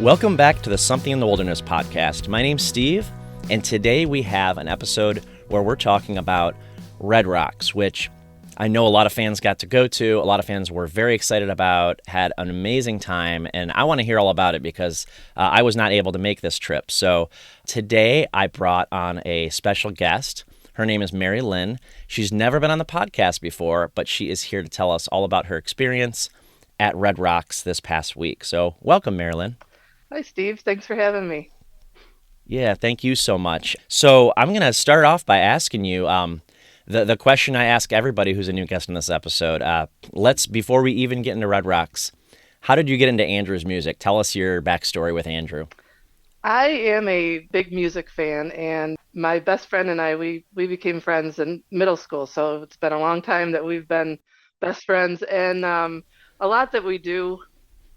Welcome back to the Something in the Wilderness podcast. My name's Steve, and today we have an episode where we're talking about Red Rocks, which I know a lot of fans got to go to, a lot of fans were very excited about, had an amazing time, and I want to hear all about it because I was not able to make this trip. So today I brought on a special guest. Her name is MaryLynn. She's never been on the podcast before, but she is here to tell us all about her experience at Red Rocks this past week. So welcome, MaryLynn. Hi, Steve. Thanks for having me. Yeah, thank you so much. So I'm going to start off by asking you the question I ask everybody who's a new guest in this episode. Before we even get into Red Rocks, how did you get into Andrew's music? Tell us your backstory with Andrew. I am a big music fan, and my best friend and I, we became friends in middle school. So it's been a long time that we've been best friends, and a lot that we do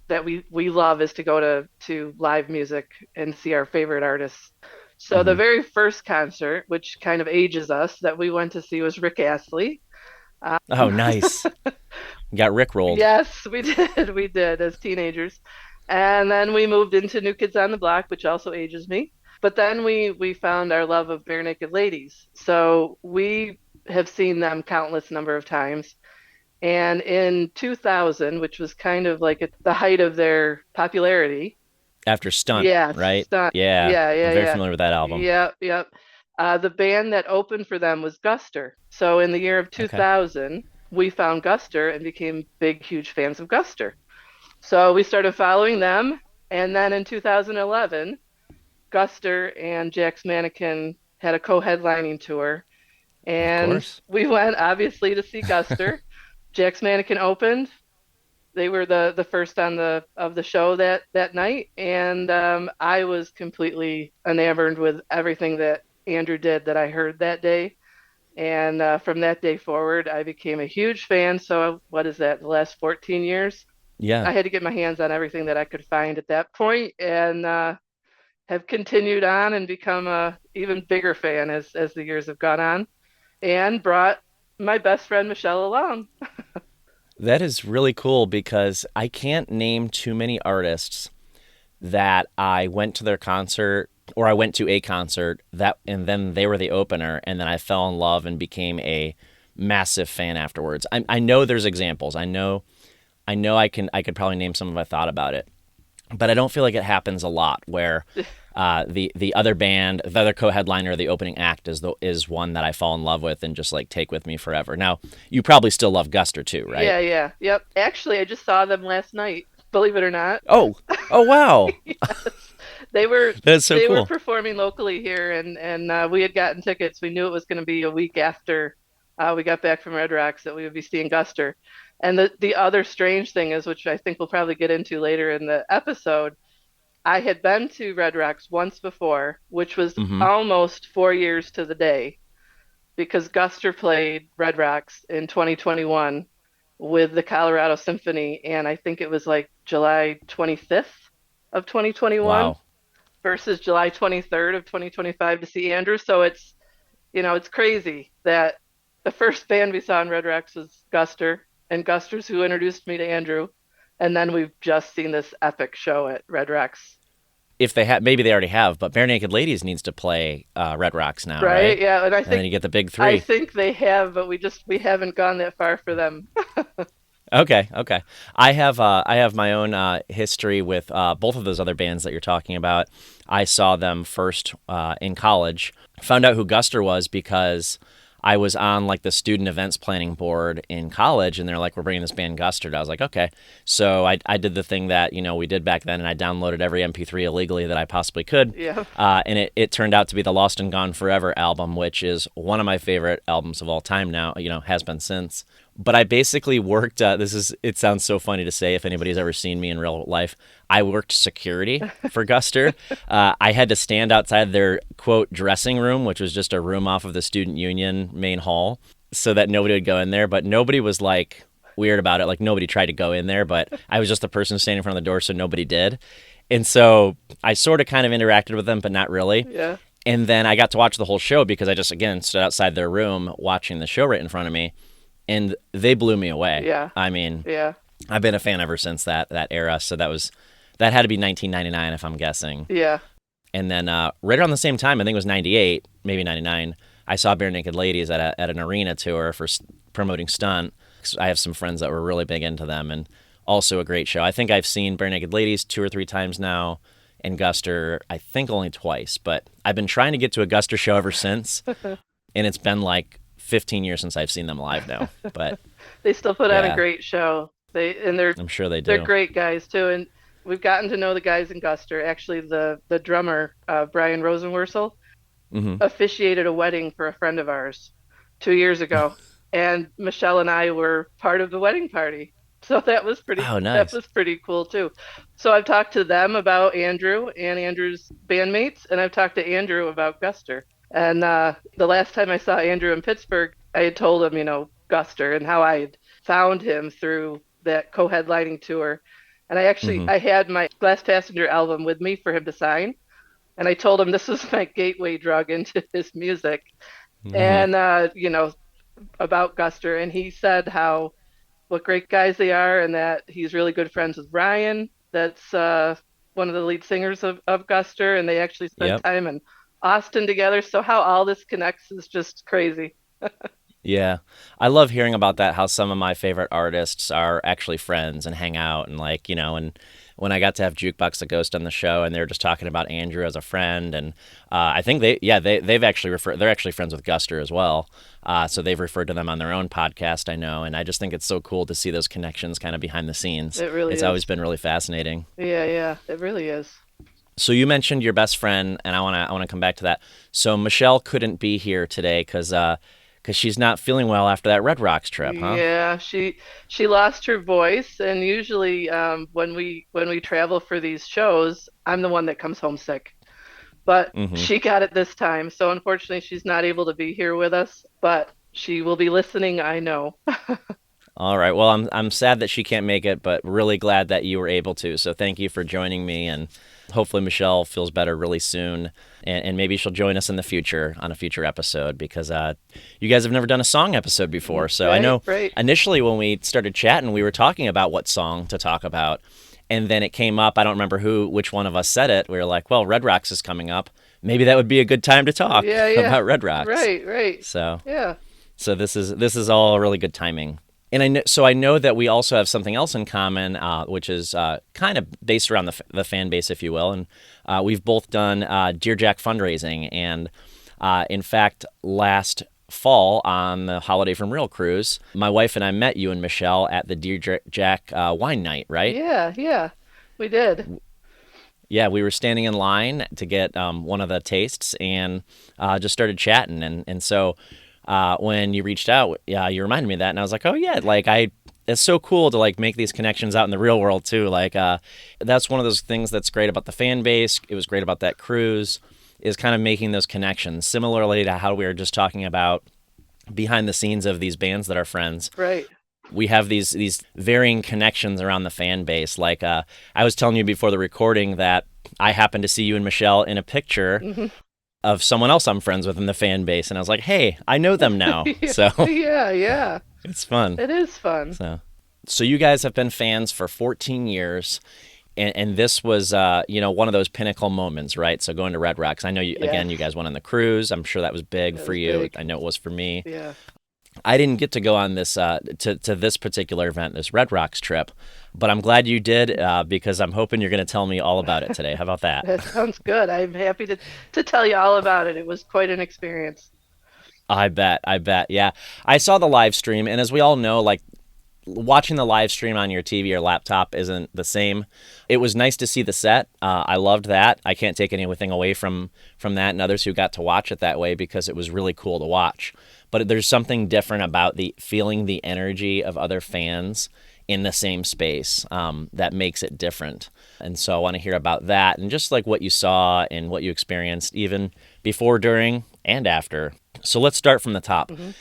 that we love is to go to live music and see our favorite artists. So the very first concert, which kind of ages us, that we went to see was Rick Astley. Oh, nice. You got Rickrolled. Yes, we did. We did as teenagers. And then we moved into New Kids on the Block, which also ages me. But then we found our love of Bare Naked Ladies. So we have seen them countless number of times. And in 2000, which was kind of like at the height of their popularity. After Stunt, yeah, right? Stunt. Yeah, I'm very Yeah. familiar with that album. Yep. The band that opened for them was Guster. So in the year of 2000, we found Guster and became big, huge fans of Guster. So we started following them. And then in 2011, Guster and Jack's Mannequin had a co-headlining tour. And we went, obviously, to see Guster. Jack's Mannequin opened. They were the first of the show that night, and I was completely enamored with everything that Andrew did that I heard that day. And from that day forward, I became a huge fan. So what is that? The last 14 years? Yeah. I had to get my hands on everything that I could find at that point, and have continued on and become a even bigger fan as the years have gone on, and brought my best friend Michelle along. That is really cool because I can't name too many artists that I went to their concert or I went to a concert and then they were the opener and then I fell in love and became a massive fan afterwards. I know there's examples. I know I could probably name some if I thought about it, but I don't feel like it happens a lot where the other band, the other co-headliner, the opening act is one that I fall in love with and just like take with me forever. Now, you probably still love Guster too, right? Yeah. Yep. Actually, I just saw them last night, believe it or not. Oh wow. Yes. They were That's so they cool. were performing locally here, and we had gotten tickets. We knew it was going to be a week after we got back from Red Rocks that we would be seeing Guster. And the other strange thing is, which I think we'll probably get into later in the episode, I had been to Red Rocks once before, which was almost 4 years to the day, because Guster played Red Rocks in 2021 with the Colorado Symphony, and I think it was like July 25th of 2021 versus July 23rd of 2025 to see Andrew. So it's crazy that the first band we saw in Red Rocks was Guster, and Guster's who introduced me to Andrew. And then we've just seen this epic show at Red Rocks. If they have, maybe they already have, but Bare Naked Ladies needs to play Red Rocks now, right? Yeah, and I think then you get the big three. I think they have, but we haven't gone that far for them. Okay. I have my own history with both of those other bands that you're talking about. I saw them first in college. Found out who Guster was because I was on like the student events planning board in college, and they're like, we're bringing this band Guster. I was like, okay. So I did the thing that, we did back then, and I downloaded every MP3 illegally that I possibly could. Yeah. And it turned out to be the Lost and Gone Forever album, which is one of my favorite albums of all time now, has been since. But I basically worked, it sounds so funny to say if anybody's ever seen me in real life, I worked security for Guster. I had to stand outside their, quote, dressing room, which was just a room off of the Student Union main hall, so that nobody would go in there. But nobody was like weird about it. Like nobody tried to go in there, but I was just the person standing in front of the door, so nobody did. And so I sort of kind of interacted with them, but not really. Yeah. And then I got to watch the whole show because I just, again, stood outside their room watching the show right in front of me. And they blew me away. Yeah. I mean, yeah. I've been a fan ever since that era. So that was That had to be 1999, if I'm guessing. Yeah. And then right around the same time, I think it was 98, maybe 99, I saw Bare Naked Ladies at an arena tour for promoting stunt. I have some friends that were really big into them, and also a great show. I think I've seen Bare Naked Ladies 2 or 3 times now, and Guster, I think only twice. But I've been trying to get to a Guster show ever since, and it's been like 15 years since I've seen them live now. But They still put on a yeah, great show. I'm sure they They're do. great guys too, and we've gotten to know the guys in Guster. Actually, the drummer, Brian Rosenworcel, Hmm. officiated a wedding for a friend of ours 2 years ago, and Michelle and I were part of the wedding party. So Oh, that nice. was pretty cool too. So I've talked to them about Andrew and Andrew's bandmates, and I've talked to Andrew about Guster. And the last time I saw Andrew in Pittsburgh, I had told him, Guster and how I had found him through that co-headlining tour. And Hmm. I had my Glass Passenger album with me for him to sign. And I told him this was my gateway drug into his music. Hmm. And about Guster, and he said how what great guys they are, and that he's really good friends with Ryan. That's one of the lead singers of Guster, and they actually spent Yep. time in Austin together. So how all this connects is just crazy. Yeah. I love hearing about that, how some of my favorite artists are actually friends and hang out and and when I got to have Jukebox the Ghost on the show and they were just talking about Andrew as a friend and I think they've actually they're actually friends with Guster as well. So they've referred to them on their own podcast, I know, and I just think it's so cool to see those connections kind of behind the scenes. It really It's always is. been really fascinating. Yeah, yeah, it really is. So you mentioned your best friend, and I want to come back to that. So Michelle couldn't be here today because she's not feeling well after that Red Rocks trip, huh? Yeah, she lost her voice, and usually when we travel for these shows, I'm the one that comes home sick. But Hmm. she got it this time, so unfortunately she's not able to be here with us, but she will be listening, I know. All right. Well, I'm sad that she can't make it, but really glad that you were able to. So thank you for joining me, and hopefully Michelle feels better really soon, and maybe she'll join us in the future on a future episode because you guys have never done a song episode before. So I Right, know right. initially when we started chatting, we were talking about what song to talk about, and then it came up. I don't remember which one of us said it. We were like, "Well, Red Rocks is coming up. Maybe that would be a good time to talk Yeah, yeah. about Red Rocks." Right, right. So Yeah. so this is all really good timing. And I know that we also have something else in common, which is kind of based around the fan base, if you will. And we've both done Dear Jack fundraising, and in fact, last fall on the Holiday from Real cruise, my wife and I met you and Michelle at the Dear Jack wine night, right? Yeah, yeah. We did. Yeah, we were standing in line to get one of the tastes and just started chatting. And so when you reached out, yeah, you reminded me of that. And I was like, oh, yeah, it's so cool to like make these connections out in the real world too. That's one of those things that's great about the fan base. It was great about that cruise is kind of making those connections similarly to how we were just talking about behind the scenes of these bands that are friends. Right. We have these varying connections around the fan base. I was telling you before the recording that I happened to see you and Michelle in a picture Hmm. of someone else I'm friends with in the fan base, and I was like, hey, I know them now. So Yeah, yeah. it's fun. It is fun. So you guys have been fans for 14 years. And this was, one of those pinnacle moments, right? So going to Red Rocks, I know Yes. you guys went on the cruise. I'm sure that was big It for was you. big. I know it was for me. Yeah. I didn't get to go on this to this particular event, this Red Rocks trip, but I'm glad you did because I'm hoping you're going to tell me all about it today. How about that? That sounds good. I'm happy to tell you all about it. It was quite an experience. I bet, I bet. Yeah, I saw the live stream, and as we all know, like watching the live stream on your TV or laptop isn't the same. It was nice to see the set. I loved that. I can't take anything away from that and others who got to watch it that way because it was really cool to watch. But there's something different about the feeling the energy of other fans in the same space that makes it different. And so I want to hear about that and just like what you saw and what you experienced even before, during, and after. So let's start from the top. Hmm.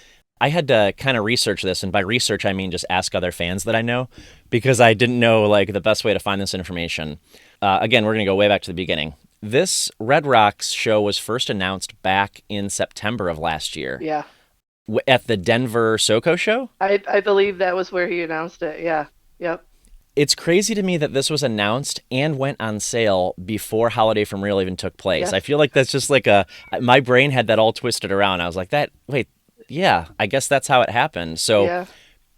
I had to kind of research this, and by research I mean just ask other fans that I know, because I didn't know like the best way to find this information. Again, we're going to go way back to the beginning. This Red Rocks show was first announced back in September of last year Yeah. at the Denver SoCo show. I believe that was where he announced it. Yeah. Yep. It's crazy to me that this was announced and went on sale before Holiday from Real even took place. I Yes. feel like that's just like my brain had that all twisted around. I was like, wait, yeah, I guess that's how it happened. So Yeah.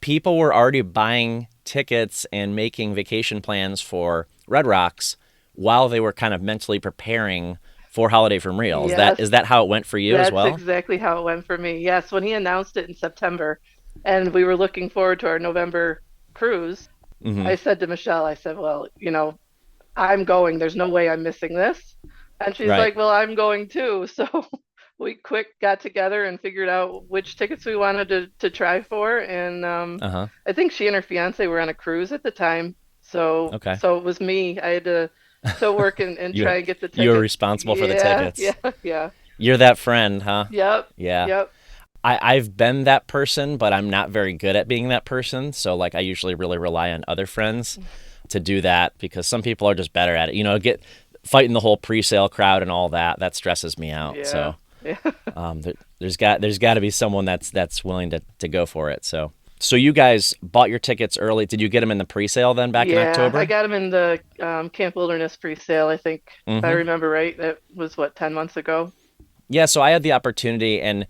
people were already buying tickets and making vacation plans for Red Rocks while they were kind of mentally preparing for Holiday from Real. Yes. Is that how it went for you as That's well? exactly how it went for me. Yes, when he announced it in September and we were looking forward to our November cruise, Mm-hmm. I said to Michelle, I said, well, I'm going. There's no way I'm missing this. And she's Right. like, well, I'm going too. So we quick got together and figured out which tickets we wanted to try for. And Uh huh. I think she and her fiance were on a cruise at the time. So Okay. so it was me. I had to work and You try and get the you were tickets. responsible for the Yeah, tickets. yeah, yeah. You're that friend, huh? Yep, Yeah. yep. I've been that person, but I'm not very good at being that person. So like I usually really rely on other friends to do that because some people are just better at it. Get fighting the whole pre-sale crowd and all that. That stresses me out. Yeah, So yeah. there's got to be someone that's willing to go for it. So you guys bought your tickets early. Did you get them in the pre-sale then back in Yeah, I October? got them in the Camp Wilderness pre-sale, I think, if I Mm-hmm. remember right. That was what, 10 months ago? Yeah. So I had the opportunity, and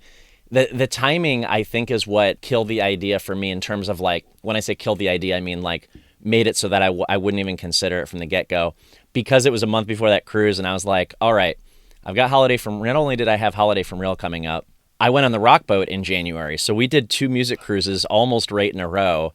the timing I think is what killed the idea for me in terms of like when I say killed the idea, I mean like made it so that I wouldn't even consider it from the get go because it was a month before that cruise, and I was like, all right, I've got Holiday from. Not only did I have Holiday from Real coming up, I went on the Rock Boat in January, so we did two music cruises almost right in a row.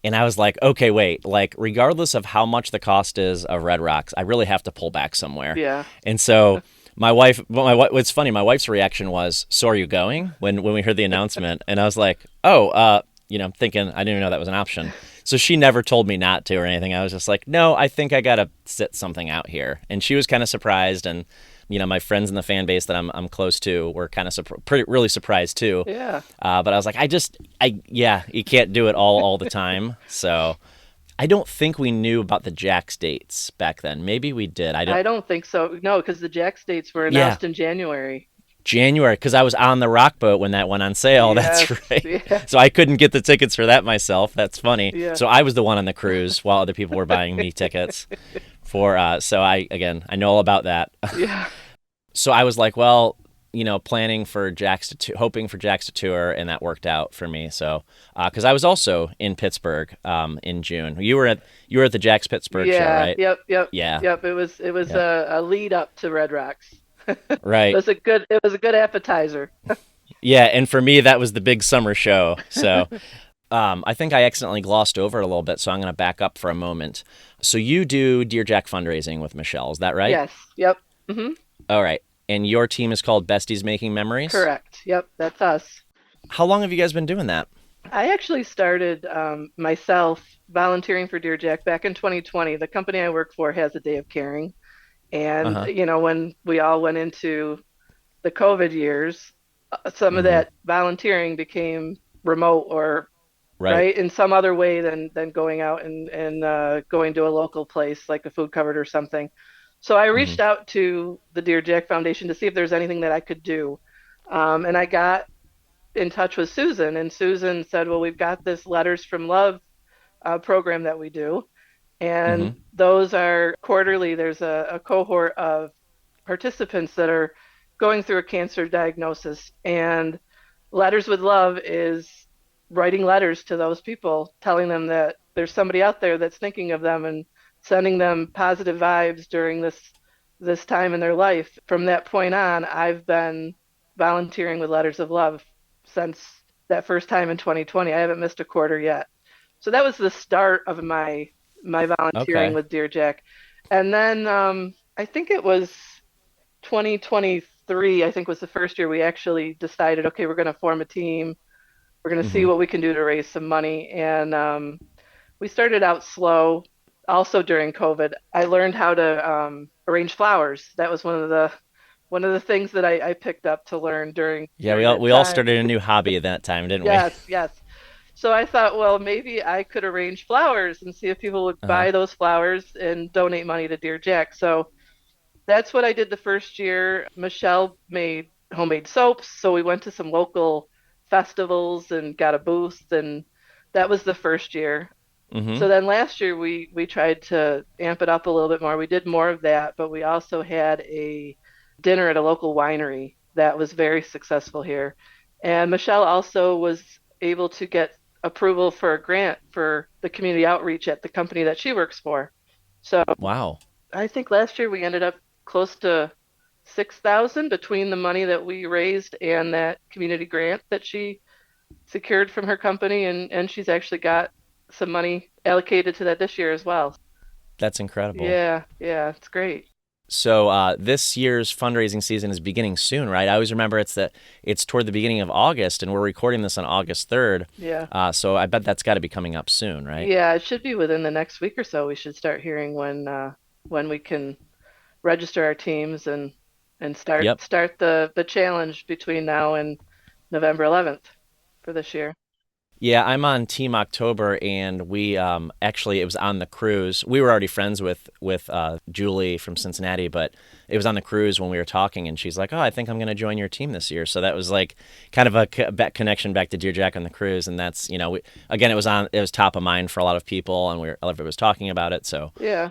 And I was like, okay, wait, like, regardless of how much the cost is of Red Rocks, I really have to pull back somewhere. Yeah. And so what's funny, my wife's reaction was, so are you going when we heard the announcement? And I was like, oh, thinking I didn't even know that was an option. So she never told me not to or anything. I was just like, no, I think I got to sit something out here. And she was kind of surprised. And, my friends in the fan base that I'm close to were kind of really surprised too. Yeah. But I was like, yeah, you can't do it all the time. So I don't think we knew about the Jack's dates back then. Maybe we did. I don't. I don't think so. No, because the Jack dates were Yeah, announced in January. January, because I was on the Rock Boat when that went on sale. That's Yes. right. Yeah. So I couldn't get the tickets for that myself. That's funny. Yeah. So I was the one on the cruise while other people were buying me tickets for. So I know all about that. Yeah. So I was like, well, planning for hoping for Jack's to tour, and that worked out for me. So, because I was also in Pittsburgh in June. You were at the Jack's Pittsburgh show, Yeah. right? Yep. Yep. Yeah. Yep. It was Yep. a lead up to Red Rocks. Right. It was a good appetizer. Yeah, and for me, that was the big summer show. So, I think I accidentally glossed over it a little bit, so I'm going to back up for a moment. So you do Dear Jack fundraising with Michelle, is that right? Yes. Yep. Hmm. All right. And your team is called Besties Making Memories. Correct. Yep. That's us. How long have you guys been doing that? I actually started myself volunteering for Dear Jack back in 2020. The company I work for has a day of caring. Uh And, huh. when we all went into the COVID years, some of Mm-hmm. that volunteering became remote or Right. right in some other way than going out and going to a local place like a food cupboard or something. So I Mm-hmm. reached out to the Dear Jack Foundation to see if there's anything that I could do. And I got in touch with Susan, and Susan said, well, we've got this Letters from Love program that we do. And Mm-hmm. those are quarterly. There's a cohort of participants that are going through a cancer diagnosis. And Letters with Love is writing letters to those people, telling them that there's somebody out there that's thinking of them and sending them positive vibes during this time in their life. From that point on, I've been volunteering with Letters of Love since that first time in 2020. I haven't missed a quarter yet. So that was the start of my volunteering Okay. with Dear Jack. And then I think it was 2023, I think was the first year we actually decided, okay, we're going to form a team. We're going to see Mm-hmm. what we can do to raise some money. And we started out slow. Also during COVID, I learned how to arrange flowers. That was one of the things that I picked up to learn during Yeah, we during all that we all time. started a new hobby at that time, didn't we? Yes, yes. So I thought, well, maybe I could arrange flowers and see if people would Uh-huh. buy those flowers and donate money to Dear Jack. So that's what I did the first year. Michelle made homemade soaps, so we went to some local festivals and got a booth, and that was the first year. Mm-hmm. So then last year we tried to amp it up a little bit more. We did more of that, but we also had a dinner at a local winery that was very successful here. And Michelle also was able to get approval for a grant for the community outreach at the company that she works for. So Wow. I think last year we ended up close to 6,000 between the money that we raised and that community grant that she secured from her company, and she's actually got some money allocated to that this year as well. That's incredible. Yeah, yeah, it's great. So this year's fundraising season is beginning soon, right? I always remember it's toward the beginning of August, and we're recording this on August 3rd. Yeah. So I bet that's got to be coming up soon, right? Yeah, it should be within the next week or so. We should start hearing when we can register our teams and Yep. start the challenge between now and November 11th for this year. Yeah, I'm on Team October, and we actually it was on the cruise. We were already friends with Julie from Cincinnati, but it was on the cruise when we were talking, and she's like, "Oh, I think I'm going to join your team this year." So that was like kind of a connection back to Dear Jack on the cruise, and that's again it was top of mind for a lot of people, and everybody was talking about it. So Yeah.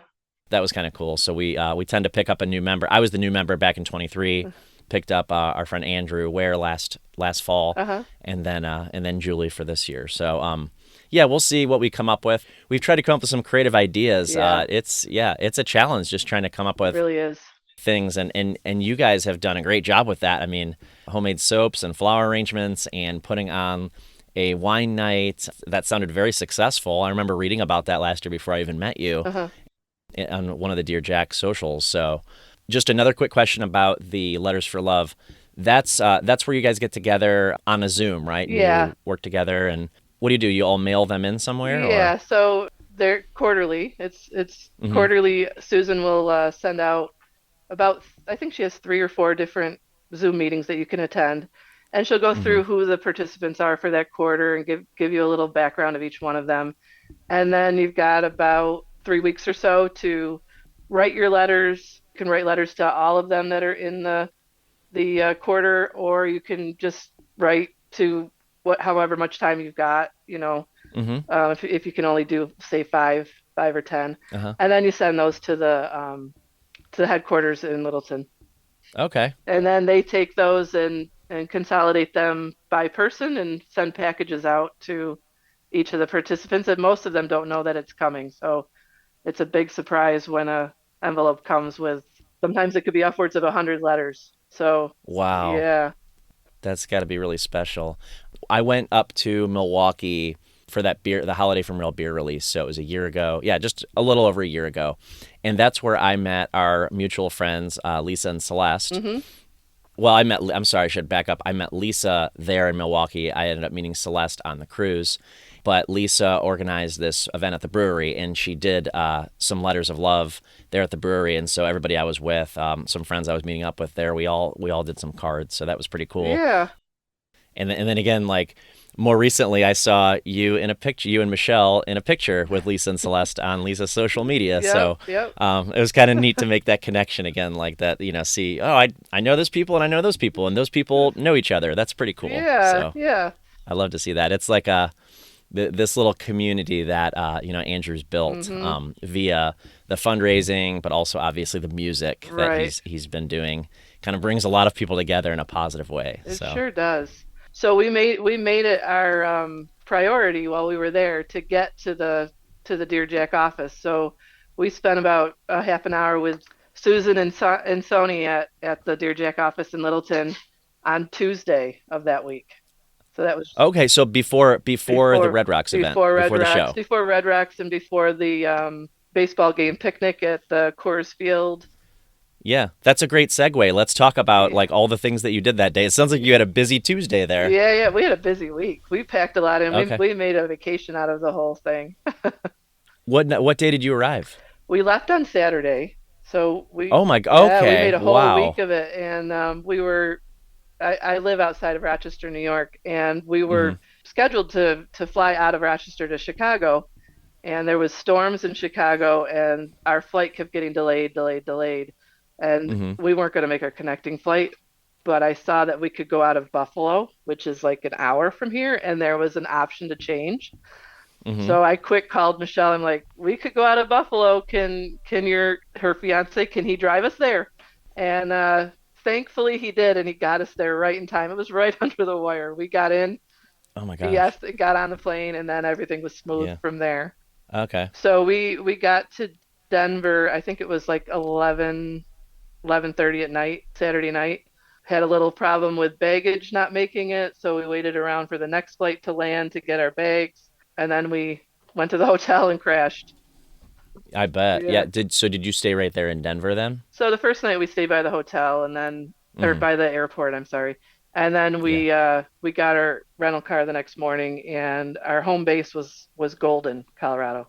that was kind of cool. So we tend to pick up a new member. I was the new member back in 23. Picked up our friend Andrew Ware last fall, Uh-huh. and then Julie for this year. So yeah, we'll see what we come up with. We've tried to come up with some creative ideas. Yeah, It's a challenge just trying to come up it with really is. things, and you guys have done a great job with that. I mean, homemade soaps and flower arrangements and putting on a wine night that sounded very successful. I remember reading about that last year before I even met you Uh-huh. on one of the Dear Jack socials. So just another quick question about the Letters for Love. That's where you guys get together on a Zoom, right? And Yeah. you work together, and what do? You all mail them in somewhere, Yeah, or? so they're quarterly. It's Hmm. quarterly. Susan will send out about, I think she has three or four different Zoom meetings that you can attend, and she'll go Hmm. through who the participants are for that quarter and give you a little background of each one of them. And then you've got about 3 weeks or so to write your letters. You can write letters to all of them that are in the quarter, or you can just write to however much time you've got. Hmm. If you can only do say five or 10, Uh-huh. and then you send those to the headquarters in Littleton, Okay. and then they take those and consolidate them by person and send packages out to each of the participants. And most of them don't know that it's coming, so it's a big surprise when a envelope comes with. Sometimes it could be upwards of 100 letters. So Wow. yeah. That's got to be really special. I went up to Milwaukee for the Holiday from Real beer release. So it was a year ago. Yeah, just a little over a year ago. And that's where I met our mutual friends, Lisa and Celeste. Hmm. Well, I'm sorry, I should back up. I met Lisa there in Milwaukee. I ended up meeting Celeste on the cruise. But Lisa organized this event at the brewery, and she did some letters of love there at the brewery. And so everybody I was with, some friends I was meeting up with there, we all did some cards. So that was pretty cool. Yeah. And then again, like more recently, I saw you in a picture, you and Michelle in a picture with Lisa and Celeste on Lisa's social media. Yep. So Yep. it was kind of neat to make that connection again, like that. See, oh, I know this people and I know those people, and those people know each other. That's pretty cool. Yeah. So Yeah. I love to see that. It's like this little community that Andrew's built Hmm. via the fundraising, but also obviously the music that Right. he's been doing. Kind of brings a lot of people together in a positive way. It So. sure does. So we made it our priority while we were there to get to the Dear Jack office. So we spent about a half an hour with Susan and Sony at the Dear Jack office in Littleton on Tuesday of that week. So that was Okay, so before the before Red Rocks event, before Red before the Rocks, show. before Red Rocks, and before the baseball game picnic at the Coors Field. Yeah, that's a great segue. Let's talk about Yeah. like all the things that you did that day. It sounds like you had a busy Tuesday there. Yeah, yeah, we had a busy week. We packed a lot in. We Okay. we made a vacation out of the whole thing. What day did you arrive? We left on Saturday, so Oh my. yeah, we made Okay. a whole week Wow. of it, and we were. I live outside of Rochester, New York, and we Hmm. were scheduled to fly out of Rochester to Chicago, and there was storms in Chicago, and our flight kept getting delayed, delayed, delayed, and Hmm. we weren't going to make our connecting flight. But I saw that we could go out of Buffalo, which is like an hour from here, and there was an option to change. Mm-hmm. So I quick called Michelle. I'm like, we could go out of Buffalo. Can her fiance, can he drive us there? And thankfully he did, and he got us there right in time. It was right under the wire. We got in, Oh my gosh. yes, got on the plane, and then everything was smooth Yeah. from there. Okay. So we got to Denver. I think it was like 11:30 at night, Saturday night. Had a little problem with baggage not making it, so we waited around for the next flight to land to get our bags, and then we went to the hotel and crashed. I bet. Yeah. Yeah. Did you stay right there in Denver then? So the first night we stayed by the hotel and then or Mm-hmm. by the airport, I'm sorry. And then Yeah. we got our rental car the next morning and our home base was Golden, Colorado.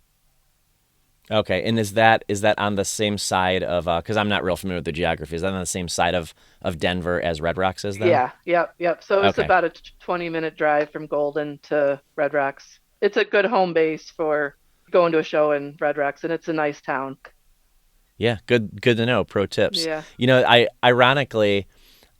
Okay. And is that on the same side of because I'm not real familiar with the geography. Is that on the same side of Denver as Red Rocks is then? Yeah, yep. So it's Okay. about a 20-minute drive from Golden to Red Rocks. It's a good home base for going to a show in Red Rocks, and it's a nice town. Yeah. Good to know. Pro tips. Yeah. I ironically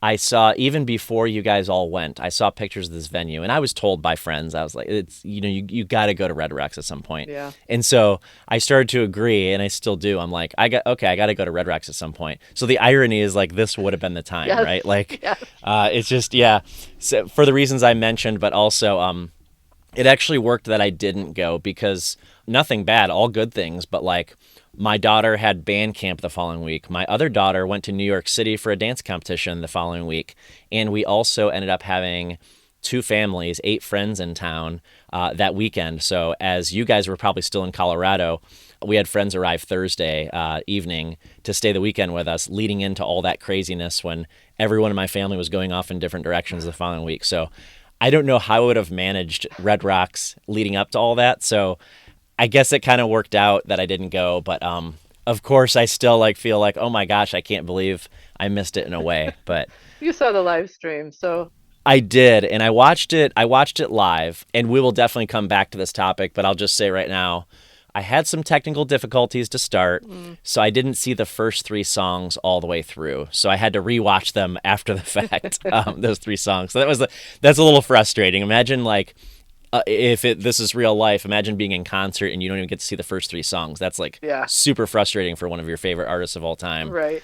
I saw even before you guys all went, I saw pictures of this venue and I was told by friends, I was like, it's, you got to go to Red Rocks at some point. Yeah. And so I started to agree and I still do. I'm like, I got to go to Red Rocks at some point. So the irony is like, this would have been the time, Yes. right? Like, Yes. it's just, yeah. So for the reasons I mentioned, but also, it actually worked that I didn't go because nothing bad, all good things, but like my daughter had band camp the following week. My other daughter went to New York City for a dance competition the following week. And we also ended up having two families, 8 friends in town that weekend. So as you guys were probably still in Colorado, we had friends arrive Thursday evening to stay the weekend with us, leading into all that craziness when everyone in my family was going off in different directions the following week. So I don't know how I would have managed Red Rocks leading up to all that. So I guess it kind of worked out that I didn't go, but of course I still like feel like, oh my gosh, I can't believe I missed it in a way. But You saw the live stream, so I did, and I watched it. I watched it live, and we will definitely come back to this topic. But I'll just say right now, I had some technical difficulties to start, mm. so I didn't see the first 3 songs all the way through. So I had to rewatch them after the fact. Those 3 songs. So that's a little frustrating. Imagine like if this is real life. Imagine being in concert and you don't even get to see the first 3 songs. That's like Yeah, super frustrating for one of your favorite artists of all time. right.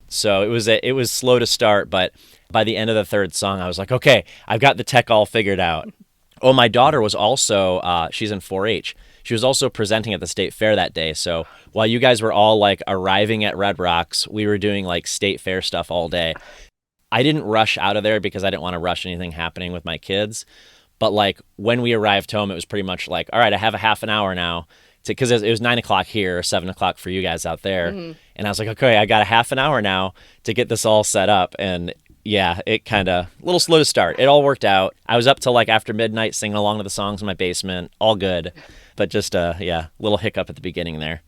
So it was slow to start, but by the end of the third song, I was like, okay, I've got the tech all figured out. Oh, my daughter was also she's in 4-H. She was also presenting at the state fair that day. So while you guys were all like arriving at Red Rocks, we were doing like state fair stuff all day. I didn't rush out of there because I didn't want to rush anything happening with my kids. But like when we arrived home, it was pretty much like, all right, I have a half an hour now because it was 9 o'clock here, or 7 o'clock for you guys out there. Hmm. And I was like, okay, I got a half an hour now to get this all set up. And yeah, it kind of a little slow to start. It all worked out. I was up till like after midnight singing along to the songs in my basement, all good. But just yeah, little hiccup at the beginning there.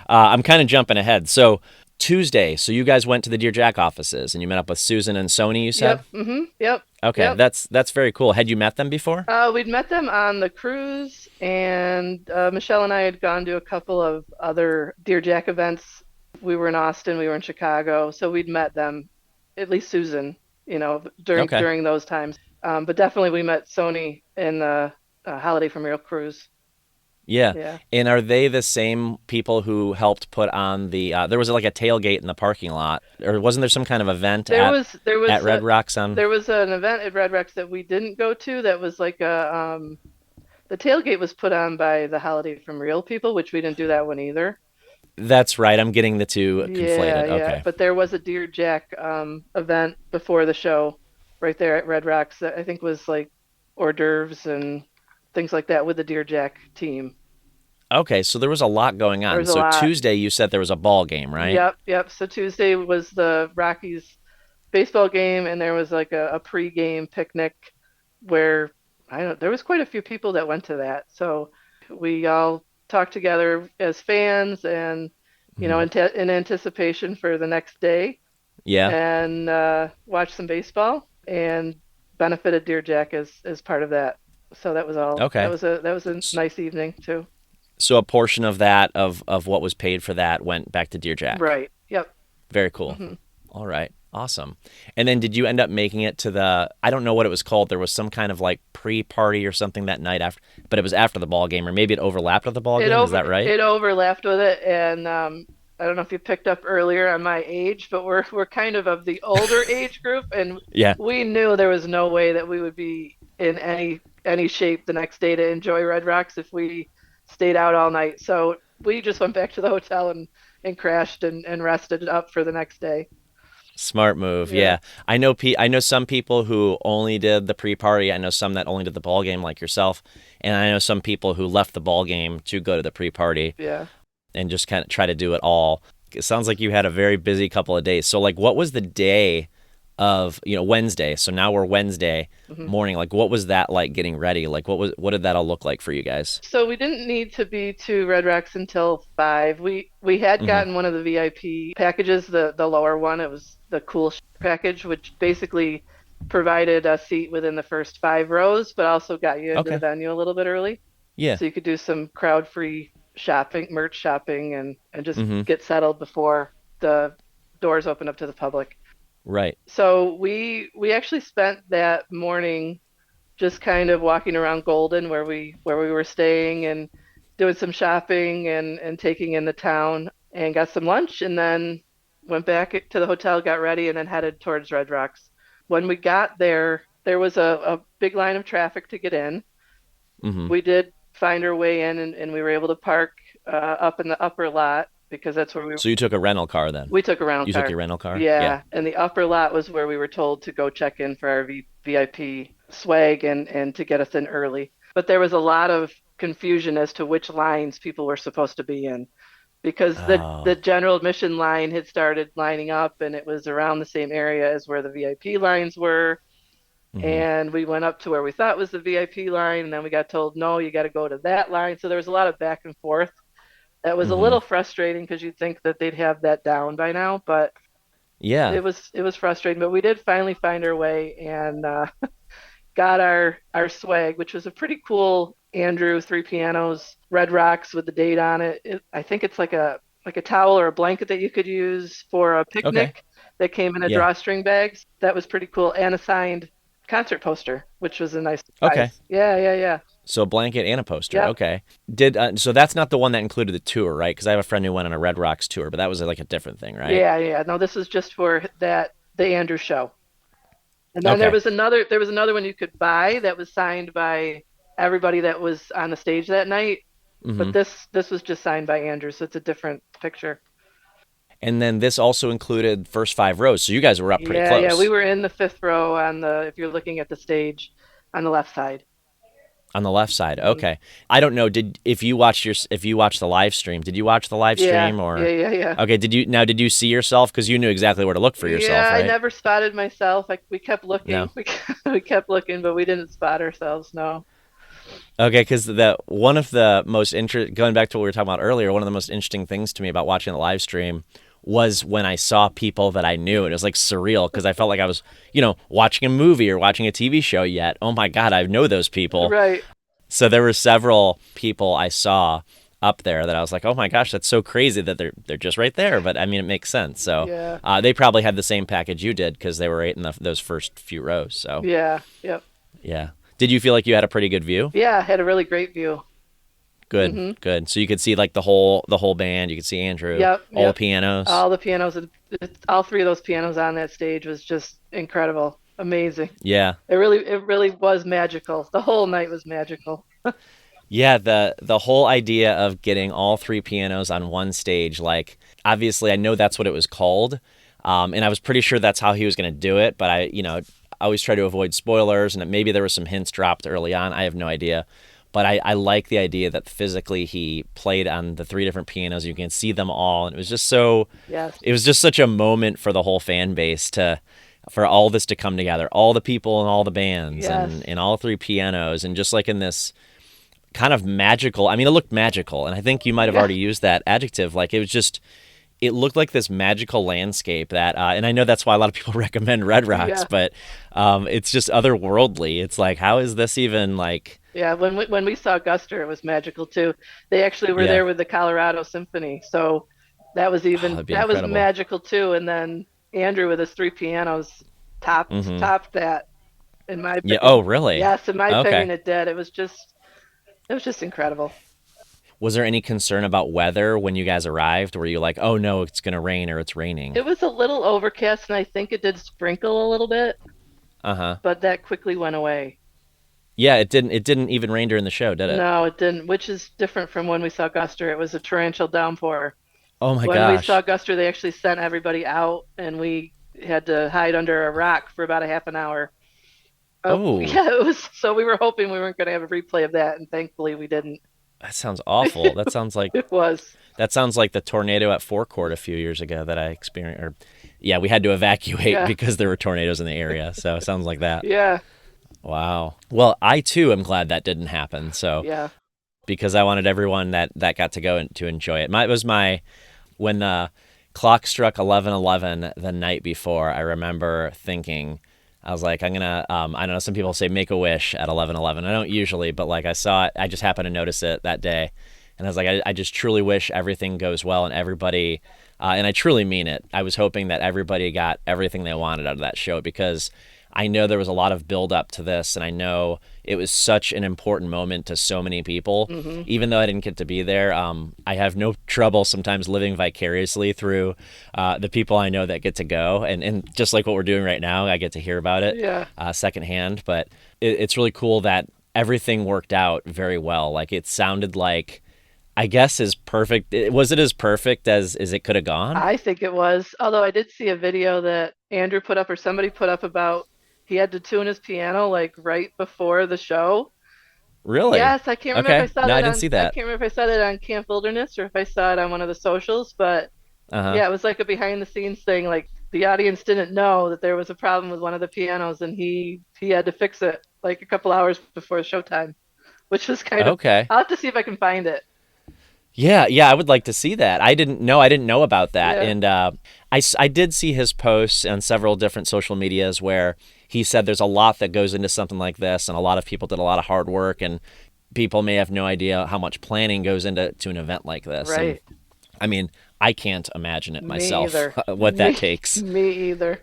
I'm kind of jumping ahead. So Tuesday, so you guys went to the Dear Jack offices and you met up with Susan and Sony, you said? Yep. Yep. Okay, Yep. that's very cool. Had you met them before? We'd met them on the cruise, and Michelle and I had gone to a couple of other Dear Jack events. We were in Austin, we were in Chicago, so we'd met them, at least Susan, during Okay. during those times. But definitely we met Sony in the Holiday from Real cruise. Yeah. Yeah. And are they the same people who helped put on the there was like a tailgate in the parking lot, or wasn't there some kind of event There at was there at was Red Rocks on? there was an event at Red Rocks that we didn't go to that was like the tailgate was put on by the Holiday from Real people, which we didn't do that one either. That's right. I'm getting the two Yeah, conflated. yeah. Okay. But there was a Dear Jack event before the show right there at Red Rocks that I think was like hors d'oeuvres and things like that with the Dear Jack team. Okay, so there was a lot going There on. was a So lot. Tuesday you said there was a ball game, right? Yep, yep. So Tuesday was the Rockies baseball game, and there was like a pre-game picnic where I don't. There was quite a few people that went to that. So we all talked together as fans, and Mhm. in anticipation for the next day, Yeah. and watched some baseball, and benefited Dear Jack as part of that. So that was all. Okay. That was a S- nice evening too. So a portion of that of what was paid for that went back to Dear Jack. Right. Yep. Very cool. Hmm. All right. Awesome. And then did you end up making it to the, I don't know what it was called. There was some kind of like pre-party or something that night after, but it was after the ball game, or maybe it overlapped with the ball game. Is that right? It overlapped with it, and I don't know if you picked up earlier on my age, but we're kind of the older age group, and Yeah. we knew there was no way that we would be in any shape the next day to enjoy Red Rocks if we stayed out all night. So we just went back to the hotel and crashed and rested up for the next day. Smart move. Yeah. Yeah. I know some people who only did the pre-party. I know some that only did the ball game like yourself. And I know some people who left the ball game to go to the pre-party Yeah. and just kind of try to do it all. It sounds like you had a very busy couple of days. So like what was the day of, Wednesday? So now we're Wednesday Mhm. morning. Like what was that like getting ready? Like what did that all look like for you guys? So we didn't need to be to Red Rocks until 5. We had Mhm. gotten one of the VIP packages, the lower one. It was the cool package, which basically provided a seat within the first 5 rows, but also got you into the Okay. venue a little bit early, Yeah. so you could do some crowd-free shopping, merch shopping, and just Mhm. get settled before the doors open up to the public. Right. So we actually spent that morning just kind of walking around Golden where we were staying and doing some shopping and taking in the town and got some lunch and then went back to the hotel, got ready, and then headed towards Red Rocks. When we got there, there was a big line of traffic to get in. Mhm. We did find our way in and we were able to park up in the upper lot because that's where So you took a rental car then? we took a rental You took car. your rental car? Yeah. Yeah, and the upper lot was where we were told to go check in for our VIP swag and to get us in early. But there was a lot of confusion as to which lines people were supposed to be in because the Oh. general admission line had started lining up and it was around the same area as where the VIP lines were. Mhm. And we went up to where we thought was the VIP line, and then we got told, no, you got to go to that line. So there was a lot of back and forth. That was a Mhm. little frustrating because you'd think that they'd have that down by now, but Yeah. it was frustrating. But we did finally find our way and got our swag, which was a pretty cool Andrew three pianos, red rocks with the date on it. I think it's like a towel or a blanket that you could use for a Okay. picnic that came in a Yeah. drawstring bag. That was pretty cool, and a signed concert poster, which was a nice Okay. surprise. Yeah, yeah, yeah. So a blanket and a poster. Yep. Okay. Did so that's not the one that included the tour, right? Because I have a friend who went on a Red Rocks tour, but that was like a different thing, right? Yeah, yeah. No, this was just for the Andrew show. And then Okay. there was another one you could buy that was signed by everybody that was on the stage that night. But Hmm. this was just signed by Andrew, so it's a different picture. And then this also included first 5 rows, so you guys were up pretty Yeah, yeah. We close were in the fifth row on the if you're looking at the stage on the left side. on the left side. Mhm. Okay. I don't know. Did if you watched the live stream? Did you watch the live Yeah, stream yeah, or? yeah, yeah. Okay. Did you see yourself? Because you knew exactly where to look for yourself, Yeah, I right? never spotted myself. We kept looking. No. We kept looking, but we didn't spot ourselves. No. Okay, because the one of the most going back to what we were talking about earlier, one of the most interesting things to me about watching the live stream was when I saw people that I knew. And it was like surreal because I felt like I was, watching a movie or watching a TV show. Yet, oh my God, I know those people. Right. So there were several people I saw up there that I was like, oh my gosh, that's so crazy that they're just right there. But I mean, it makes sense. So Yeah. they probably had the same package you did because they were right in those first few rows. So Yeah. Yep. yeah. Did you feel like you had a pretty good view? Yeah, had a really great view. Good, Hmm. good. So you could see like the whole band. You could see Andrew, Yep. all the Yep. pianos. All the pianos, all three of those pianos on that stage was just incredible, amazing. Yeah, It really was magical. The whole night was magical. yeah. The whole idea of getting all three pianos on one stage, like obviously I know that's what it was called, and I was pretty sure that's how he was going to do it. But I always try to avoid spoilers, and maybe there were some hints dropped early on. I have no idea. But I like the idea that physically he played on the three different pianos. You can see them all, and Yes, it was just such a moment for the whole fan base for all this to come together, all the people and all the bands yes, and all three pianos, and just like in this kind of magical. I mean, it looked magical, and I think you might have yeah, already used that adjective. Like it looked like this magical landscape that, and I know that's why a lot of people recommend Red Rocks, yeah, but it's just otherworldly. It's like, how is this even like? yeah. When we saw Guster, it was magical too. They actually were Yeah, there with the Colorado Symphony, so that was oh, even that'd be that was incredible. magical too. And then Andrew with his three pianos Mm-hmm. topped that in my Yeah. Oh, opinion. really? Yes, in my Okay. opinion it did. It was just incredible. Was there any concern about weather when you guys arrived? Were you like, oh no, it's gonna rain or it's raining? It was a little overcast and I think it did sprinkle a little bit, Uh-huh. but that quickly went away. Yeah, it didn't even rain during the show, did it? No, it didn't, which is different from when we saw Guster. It was a torrential downpour. Oh my When we saw gosh. Guster, they actually sent everybody out and we had to hide under a rock for about a half an hour. Oh, Oh, yeah, it was so we were hoping we weren't going to have a replay of that, and thankfully we didn't. that sounds awful. That sounds like It was. that sounds like the tornado at Forecourt a few years ago that I experienced. Or, yeah, we had to evacuate Yeah. because there were tornadoes in the area. So it sounds like that. Yeah. Wow. Well, I too am glad that didn't happen. So Yeah. because I wanted everyone that got to go and to enjoy it. It was my when the clock struck 11:11 the night before. I remember thinking. I was like, I'm gonna. I know some people say make a wish at 11:11. I don't usually, but like I saw it. I just happened to notice it that day, and I was like, I just truly wish everything goes well and everybody. And I truly mean it. I was hoping that everybody got everything they wanted out of that show because I know there was a lot of build up to this, and I know it was such an important moment to so many people. Hmm. Even though I didn't get to be there, I have no trouble sometimes living vicariously through the people I know that get to go, and just like what we're doing right now, I get to hear about it Yeah. secondhand. But it's really cool that everything worked out very well. Like it sounded like, I guess, as perfect. Was it as perfect as it could have gone? I think it was. Although I did see a video that Andrew put up or somebody put up about he had to tune his piano like right before the show. Really? Yes, I can't remember Okay. if I saw No, I that didn't on see I that. can't remember if I saw that on Camp Wilderness or if I saw it on one of the socials, but Uh huh. yeah, it was like a behind the scenes thing. Like the audience didn't know that there was a problem with one of the pianos and he had to fix it like a couple hours before showtime, which was kind of Okay. I'll have to see if I can find it. Yeah, yeah, I would like to see that. I didn't know about that. Yeah. And I did see his posts on several different social medias where he said there's a lot that goes into something like this, and a lot of people did a lot of hard work, and people may have no idea how much planning goes into an event like this. And Right. I mean, I can't imagine it Me myself, either. what that takes. Me either.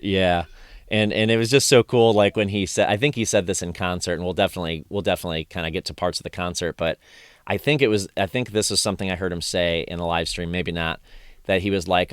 Yeah. And it was just so cool like when he said, I think he said this in concert, and we'll definitely kind of get to parts of the concert, but I think this is something I heard him say in a live stream, maybe not, that he was like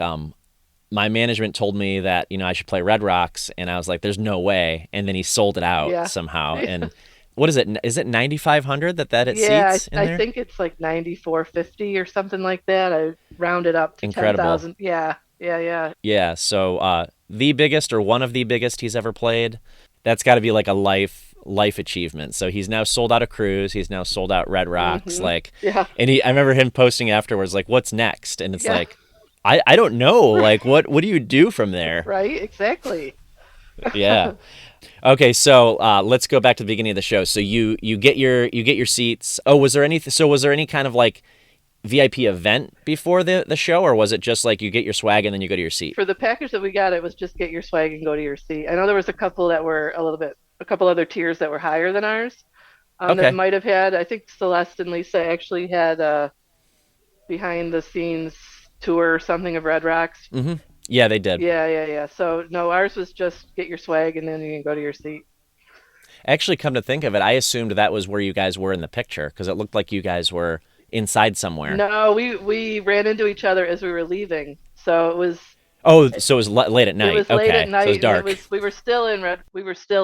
my management told me that, I should play Red Rocks, and I was like there's no way, and then he sold it out Yeah. somehow. And what is it? Is it 9500 that it Yeah, seats in I there? think it's like 94.50 or something like that. I rounded up to Incredible. 10,000. Yeah. Yeah, yeah. Yeah, so the biggest or one of the biggest he's ever played. That's got to be like a life achievement. So he's now sold out a cruise. He's now sold out Red Rocks. Hmm. Like, Yeah. and I remember him posting afterwards, like, "What's next?" And it's Yeah. like, I don't know. Like, what do you do from there? Right, exactly. Yeah. Okay, so let's go back to the beginning of the show. So you get your seats. Oh, was there any kind of like VIP event before the show, or was it just like you get your swag and then you go to your seat? For the package that we got, it was just get your swag and go to your seat. I know there was a couple that were a couple other tiers that were higher than ours. That Okay. might have had, I think Celeste and Lisa actually had a behind the scenes tour or something of Red Rocks. Mm-hmm. Yeah, they did. Yeah, yeah, yeah. So no, ours was just get your swag and then you can go to your seat. Actually, come to think of it, I assumed that was where you guys were in the picture because it looked like you guys were inside somewhere. No, we ran into each other as we were leaving. So Oh, so it was late at it night. was late at Okay, so it was night and it dark. was we were still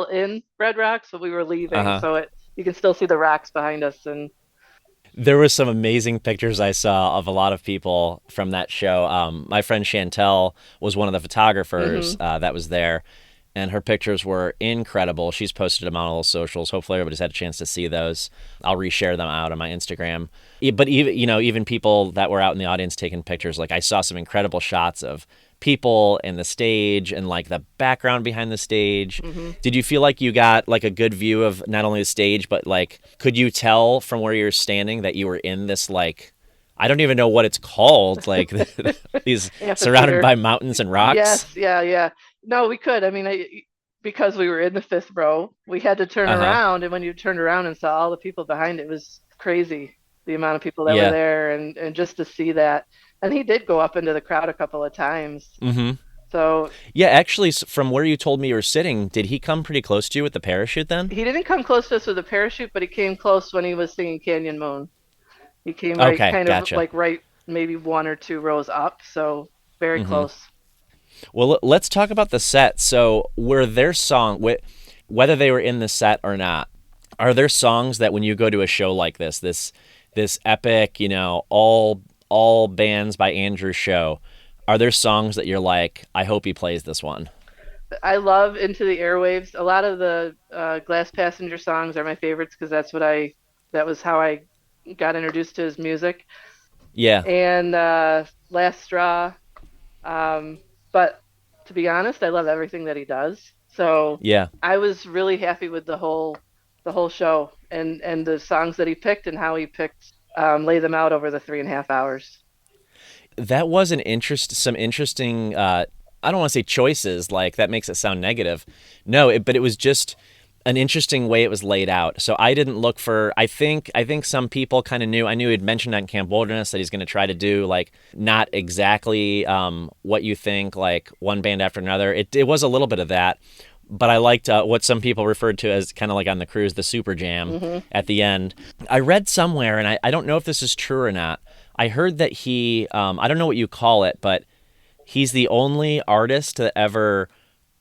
in Red Rocks, but we were Uh leaving. huh. So it you can still see the rocks behind us and There was some amazing pictures I saw of a lot of people from that show. My friend Chantel was one of the photographers hmm that was there, and her pictures were incredible. She's posted them on all the socials. Hopefully, everybody's had a chance to see those. I'll reshare them out on my Instagram. But even people that were out in the audience taking pictures, like I saw some incredible shots of people and the stage and like the background behind the stage. hmm Did you feel like you got like a good view of not only the stage, but like could you tell from where you were standing that you were in this like I don't even know what it's called, like these surrounded amphitheater. by mountains and rocks? Yes, yeah, yeah. No, we could. I mean, because we were in the fifth row, we had to turn Uh-huh. around, and when you turned around and saw all the people behind it was crazy, the amount of people that were Yeah. there, and just to see that. And he did go up into the crowd a couple of times. Mhm. So Yeah, actually, from where you told me you were sitting, did he come pretty close to you with the parachute then? he didn't come close to us with a parachute, but he came close when he was singing Canyon Moon. He came right, Okay, kind of gotcha. like right, maybe one or two rows up, so very Hmm. close. Well, let's talk about the set. So, were their whether they were in the set or not, are there songs that when you go to a show like this epic, all bands by Andrew's show, are there songs that you're like, I hope he plays this one? I love Into the Airwaves. A lot of the Glass Passenger songs are my favorites because that was how I got introduced to his music. Yeah, And Last Straw. Um, but to be honest, I love everything that he does. So yeah. I was really happy with the whole show and the songs that he picked and how he picked lay them out over the 3.5 hours. That was some interesting. I don't want to say choices, like that makes it sound negative. No, but it was just an interesting way it was laid out. So I didn't look for. I think some people kind of knew. I knew he'd mentioned on Camp Wilderness that he's going to try to do like not exactly what you think, like one band after another. It was a little bit of that, but I liked what some people referred to as kind of like on the cruise, the super jam Hmm. at the end. I read somewhere, and I don't know if this is true or not. I heard that I don't know what you call it, but he's the only artist that ever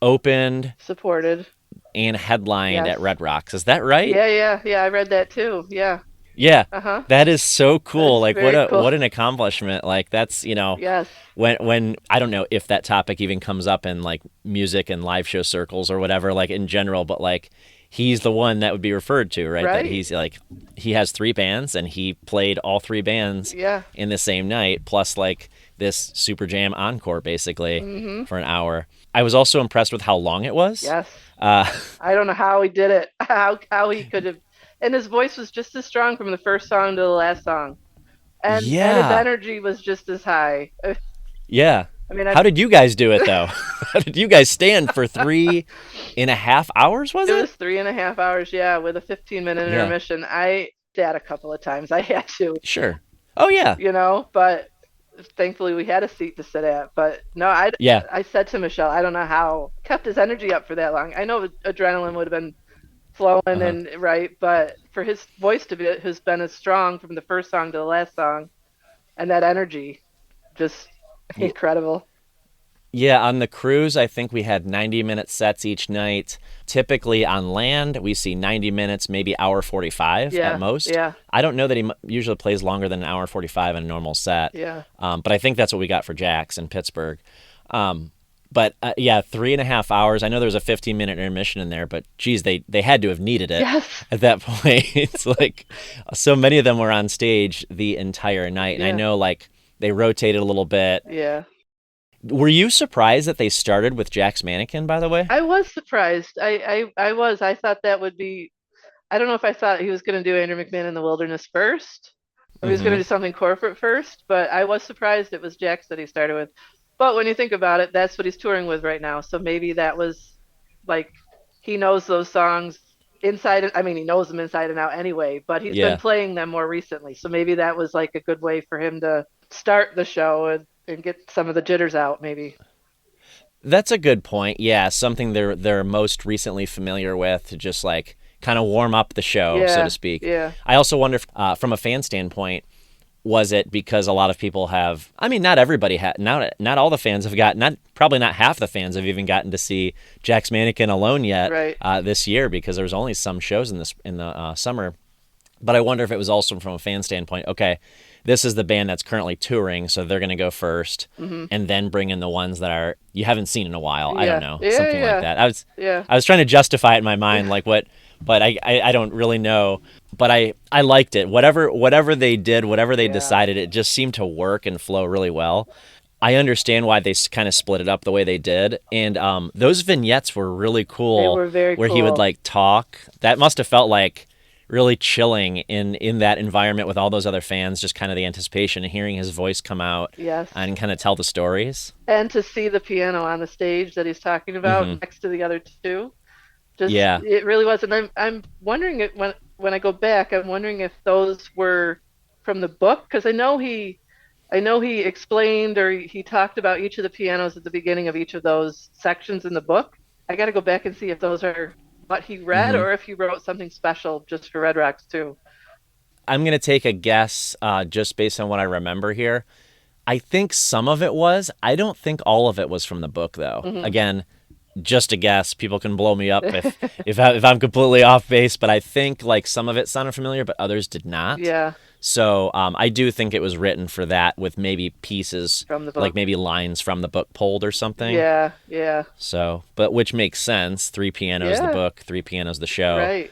opened Supported. and headlined Yes. at Red Rocks. Is that right? Yeah, yeah, yeah. I read that too. Yeah. Yeah. Uh-huh. That is so cool. That's Like very cool. what an accomplishment. Like that's, Yes. when I don't know if that topic even comes up in like music and live show circles or whatever, like in general, but like he's the one that would be referred to, right? That Right. he's like he has three bands and he played all three bands Yeah. in the same night, plus like this super jam encore basically Hmm. for an hour. I was also impressed with how long it was. Yes. Uh, I don't know how he did it. How he could have, and his voice was just as strong from the first song to the last song, and his yeah, energy was just as high. yeah. I mean, How did you guys do it though? How did you guys stand for 3.5 hours? Was it it? was 3.5 hours, yeah, with a 15-minute Yeah, intermission. I sat a couple of times. I had to, sure. Oh yeah, but thankfully we had a seat to sit at. But no, yeah. I said to Michelle, I don't know how kept his energy up for that long. I know adrenaline would have been flowing Uh huh. and right, but for his voice to be has been as strong from the first song to the last song, and that energy, just incredible. Yeah, on the cruise, I think we had 90-minute sets each night. Typically on land, we see 90 minutes, maybe hour 45 at Yeah, most. yeah, I don't know that he usually plays longer than an hour 45 in a normal set, yeah. but I think that's what we got for Jax in Pittsburgh. But yeah, 3.5 hours. I know there was a 15-minute intermission in there, but geez, they had to have needed it Yes. at that point. It's like so many of them were on stage the entire night, and I Yeah, know like they rotated a little bit. yeah. Were you surprised that they started with Jack's Mannequin, by the way? I was surprised. I was. I thought that would be. I don't know if I thought he was going to do Andrew McMahon in the Wilderness first, or he was going to Mm-hmm. do something corporate first. But I was surprised it was Jax that he started with. But when you think about it, that's what he's touring with right now. So maybe that was like he knows those songs inside. I mean, he knows them inside and out anyway. But he's been Yeah. playing them more recently. So maybe that was like a good way for him to start the show and get some of the jitters out. Maybe. That's a good point. Yeah, something they're most recently familiar with to just like kind of warm up the show, so to Yeah. speak. Yeah. I also wonder if, from a fan standpoint, was it because a lot of people have? I mean, not everybody had. Not all the fans have got. Not probably not half the fans have even gotten to see Jack's Mannequin alone yet Right. this year because there was only some shows in the summer. But I wonder if it was also from a fan standpoint. Okay, this is the band that's currently touring, so they're going to go first, Hmm. and then bring in the ones that are you haven't seen in a while. I don't Yeah. know, Yeah. something like Yeah. that. Yeah. I was trying to justify it in my mind, like what, but I don't really know. But I liked it. Whatever they did, whatever they Yeah. decided, it just seemed to work and flow really well. I understand why they kind of split it up the way they did, and those vignettes were really They cool, were very where he would cool. like talk. That must have felt like really chilling in that environment with all those other fans, just kind of the anticipation and hearing his voice come out Yes. and kind of tell the stories. And to see the piano on the stage that he's talking about Hmm. next to the other two, just Yeah. it really was. And I'm wondering it when I go back, I'm wondering if those were from the book because I know he I know he explained or he talked about each of the pianos at the beginning of each of those sections in the book. I got to go back and see if those are what he read Hmm. or if he wrote something special just for Red Rocks too. I'm going to take a guess just based on what I remember here. I think some of it was. I don't think all of it was from the book, though. Hmm. Again, just a guess. People can blow me up if I'm completely off base, but I think like some of it sounded familiar, but others did not. Yeah, So I do think it was written for that, with maybe pieces, from the like book. maybe lines from the book pulled or something. Yeah, yeah, So, but which makes sense. Three pianos the yeah, book, three pianos the show. right.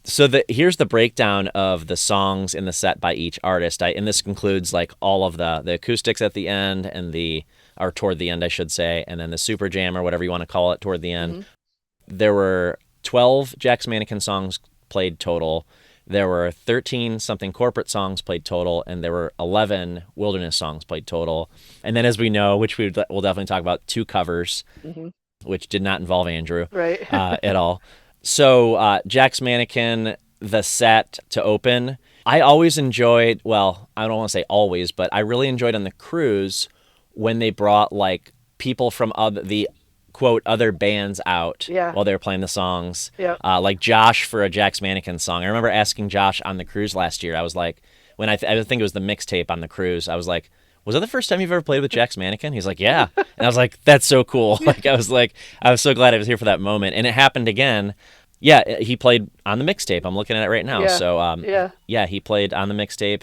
So here's the breakdown of the songs in the set by each artist. And this includes like all of the acoustics at the end and or toward the end, I should say, and then the super jam or whatever you want to call it toward the end. Hmm. There were 12 Jack's Mannequin songs played total. There were 13 something corporate songs played total, and there were 11 wilderness songs played total. And then, as we know, which we'll definitely talk about, two covers, Hmm. which did not involve Andrew Right. at all. So Jack's Mannequin, the set to open, I always enjoyed, well, I don't want to say always, but I really enjoyed on the cruise when they brought like people from the quote other bands out Yeah. while they were playing the songs. Yeah. Like Josh for a Jack's Mannequin song. I remember asking Josh on the cruise last year. I was like, when I think it was the mixtape on the cruise, I was like, was that the first time you've ever played with Jack's Mannequin? He's like, yeah. And I was like, that's so cool. I was so glad I was here for that moment. And it happened again. Yeah, he played on the mixtape. I'm looking at it right now. Yeah. So, Yeah. yeah, he played on the mixtape.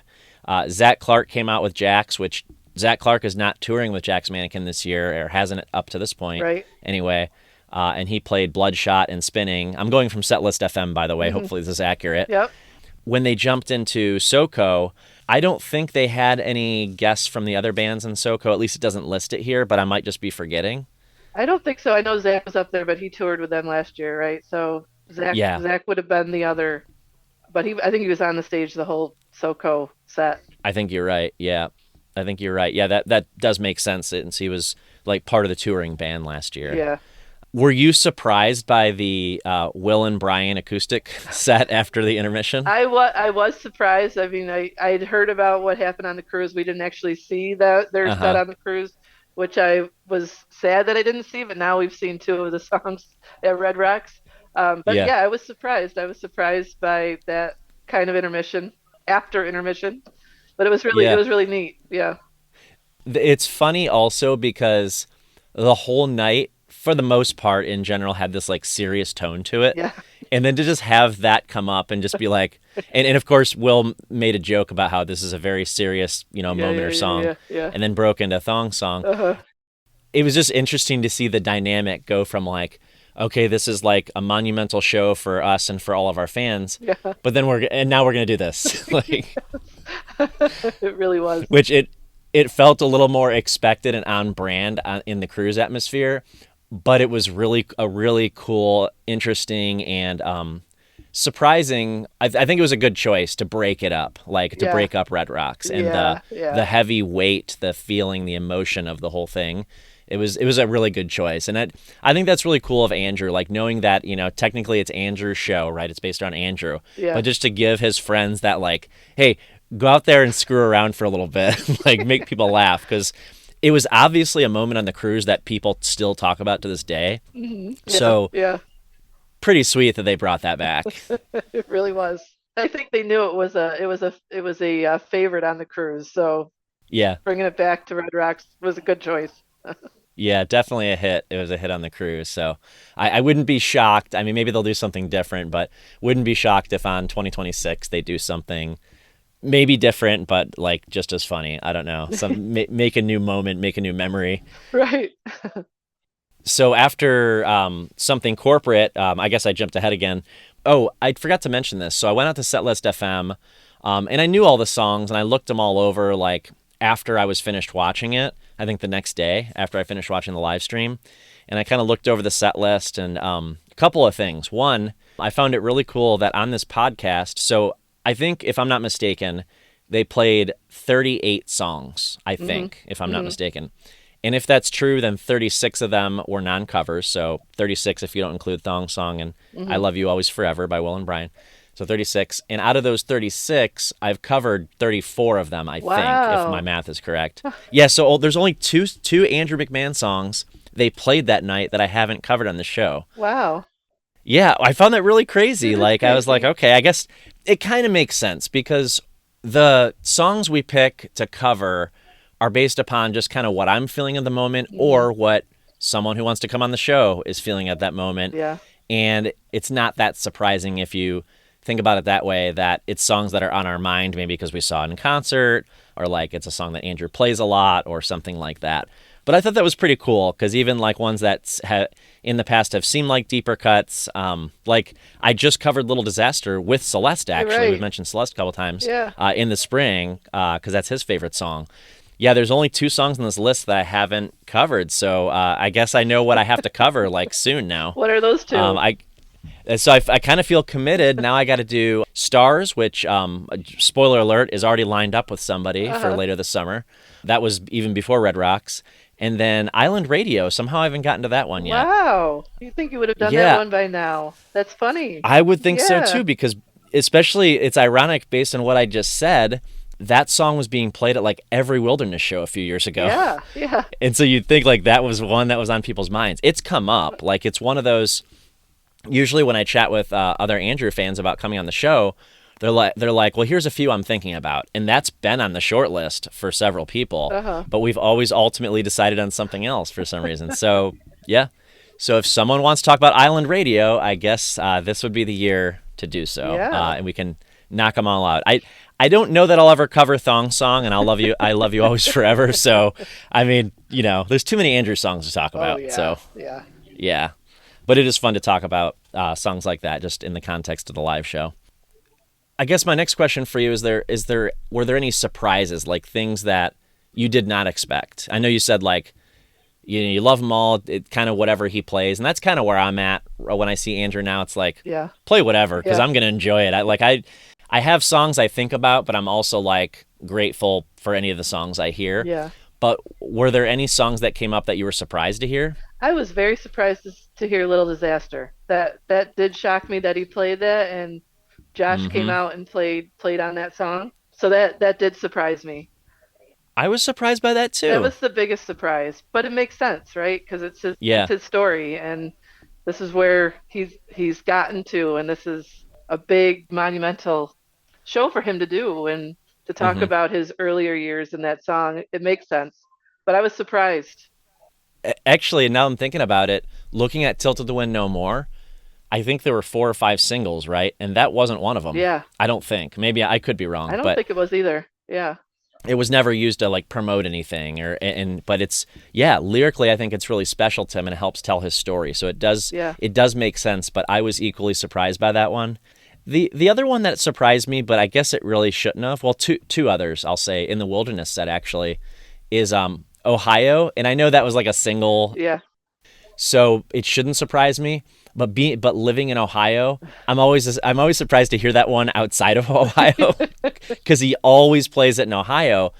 Zach Clark came out with Jack's, which Zach Clark is not touring with Jack's Mannequin this year, or hasn't up to this point. Right. Anyway, and he played Bloodshot and Spinning. I'm going from Setlist FM, by the way. Hmm. Hopefully this is accurate. Yep. When they jumped into SoCo, I don't think they had any guests from the other bands in SoCo. At least it doesn't list it here, but I might just be forgetting. I don't think so. I know Zach was up there, but he toured with them last year, right? So Yeah, Zach would have been the other, but I think he was on the stage the whole SoCo set. I think you're right. Yeah, I think you're right. Yeah, that does make sense since he was like part of the touring band last year. Yeah. Were you surprised by the Will and Brian acoustic set after the intermission? I was surprised. I mean, I'd heard about what happened on the cruise. We didn't actually see that their Uh set huh. on the cruise, which I was sad that I didn't see. But now we've seen two of the songs at Red Rocks. But Yeah. yeah, I was surprised. I was surprised by that kind of intermission after intermission. But it Yeah. was really neat. Yeah. It's funny also because the whole night, for the most part, in general, had this like serious tone to it. Yeah. And then to just have that come up and just be like, and of course, Will made a joke about how this is a very serious, Yeah. moment Yeah. or Yeah. song, Yeah. Yeah. and then broke into a thong song. Uh-huh. It was just interesting to see the dynamic go from like, okay, this is like a monumental show for us and for all of our fans, Yeah. but then now we're gonna do this, like, It really was. which it felt a little more expected and on brand in the cruise atmosphere, but it was really a really cool, interesting, and surprising. I think it was a good choice to break it up, like to Yeah. break up Red Rocks and Yeah. the Yeah. heavy weight, the feeling, the emotion of the whole thing. It was a really good choice, and I think that's really cool of Andrew, like knowing that technically it's Andrew's show, right? It's based around Andrew, Yeah. but just to give his friends that like, hey, go out there and screw around for a little bit, like make people laugh, because it was obviously a moment on the cruise that people still talk about to this day. Hmm. Yeah. So Yeah. pretty sweet that they brought that back. It really was. I think they knew it was a favorite on the cruise, so Yeah. bringing it back to Red Rocks was a good choice. Yeah, definitely a hit. It was a hit on the cruise. So I wouldn't be shocked. I mean, maybe they'll do something different, but wouldn't be shocked if on 2026 they do something maybe different, but like just as funny. I don't know. Make a new moment, make a new memory. Right. So after something corporate, I guess I jumped ahead again. Oh, I forgot to mention this. So I went out to Setlist FM, and I knew all the songs, and I looked them all over like after I was finished watching it. I think the next day after I finished watching the live stream, and I kind of looked over the set list and a couple of things. One, I found it really cool that on this podcast, so I think if I'm not mistaken, they played 38 songs, I think, if I'm not Hmm. mistaken. And if that's true, then 36 of them were non-covers. So 36 if you don't include Thong Song and I Hmm. Love You Always Forever by Will and Brian. So 36. And out of those 36, I've covered 34 of them, I think, if my math is correct. Yeah, so there's only two Andrew McMahon songs they played that night that I haven't covered on the show. Wow. Yeah, I found that really crazy. It is Like, I was like, crazy. okay, I guess it kind of makes sense because the songs we pick to cover are based upon just kind of what I'm feeling at the moment or what someone who wants to come on the show is feeling at that moment. Yeah. And it's not that surprising if you think about it that way, that it's songs that are on our mind, maybe because we saw it in concert, or like it's a song that Andrew plays a lot, or something like that. But I thought that was pretty cool because even like ones that in the past have seemed like deeper cuts, like I just covered Little Disaster with Celeste, actually. Right. We've mentioned Celeste a couple times Yeah. in the spring because that's his favorite song. Yeah, there's only 2 songs on this list that I haven't covered, so I guess I know what I have to cover like soon now. What are those two? I kind of feel committed. Now I got to do Stars, which, spoiler alert, is already lined up with somebody for later this summer. That was even before Red Rocks. And then Island Radio. Somehow I haven't gotten to that one yet. Wow. You think you would have done Yeah. that one by now? That's funny. I would think so Yeah. too, because especially it's ironic based on what I just said. That song was being played at like every Wilderness show a few years ago. Yeah. Yeah. And so you'd think like that was one that was on people's minds. It's come up. Like it's one of those, usually when I chat with other Andrew fans about coming on the show, they're like, well, here's a few I'm thinking about. And that's been on the short list for several people. But we've always ultimately decided on something else for some reason. So, yeah. So if someone wants to talk about Island Radio, I guess this would be the year to do so. Yeah. And we can knock them all out. I don't know that I'll ever cover Thong Song and I Love You Always Forever. So, I mean, there's too many Andrew songs to talk about. Oh, yeah. So, Yeah. yeah. But it is fun to talk about songs like that just in the context of the live show. I guess my next question for you were there any surprises, like things that you did not expect? I know you said like you love them all, it kind of whatever he plays, and that's kind of where I'm at when I see Andrew now. It's like play whatever because I'm gonna enjoy it. I have songs I think about, but I'm also like grateful for any of the songs I hear. Yeah. But were there any songs that came up that you were surprised to hear? I was very surprised to hear Little Disaster. That did shock me that he played that, and Josh came out and played on that song. So that did surprise me. I was surprised by that too. That was the biggest surprise, but it makes sense, right? Because it's his story, and this is where he's gotten to, and this is a big monumental show for him to do, and to talk about his earlier years in that song. It makes sense, but I was surprised. Actually, now I'm thinking about it, looking at Tilted to Win No More, I think there were 4 or 5 singles, right? And that wasn't one of them. Yeah. I don't think. Maybe I could be wrong. I don't but think it was either. Yeah. It was never used to like promote anything but it's lyrically I think it's really special to him and it helps tell his story. So it does make sense, but I was equally surprised by that one. The other one that surprised me, but I guess it really shouldn't have. Well, two others I'll say in the Wilderness set actually is Ohio, and I know that was like a single. Yeah. So it shouldn't surprise me, but living in Ohio, I'm always surprised to hear that one outside of Ohio because he always plays it in Ohio.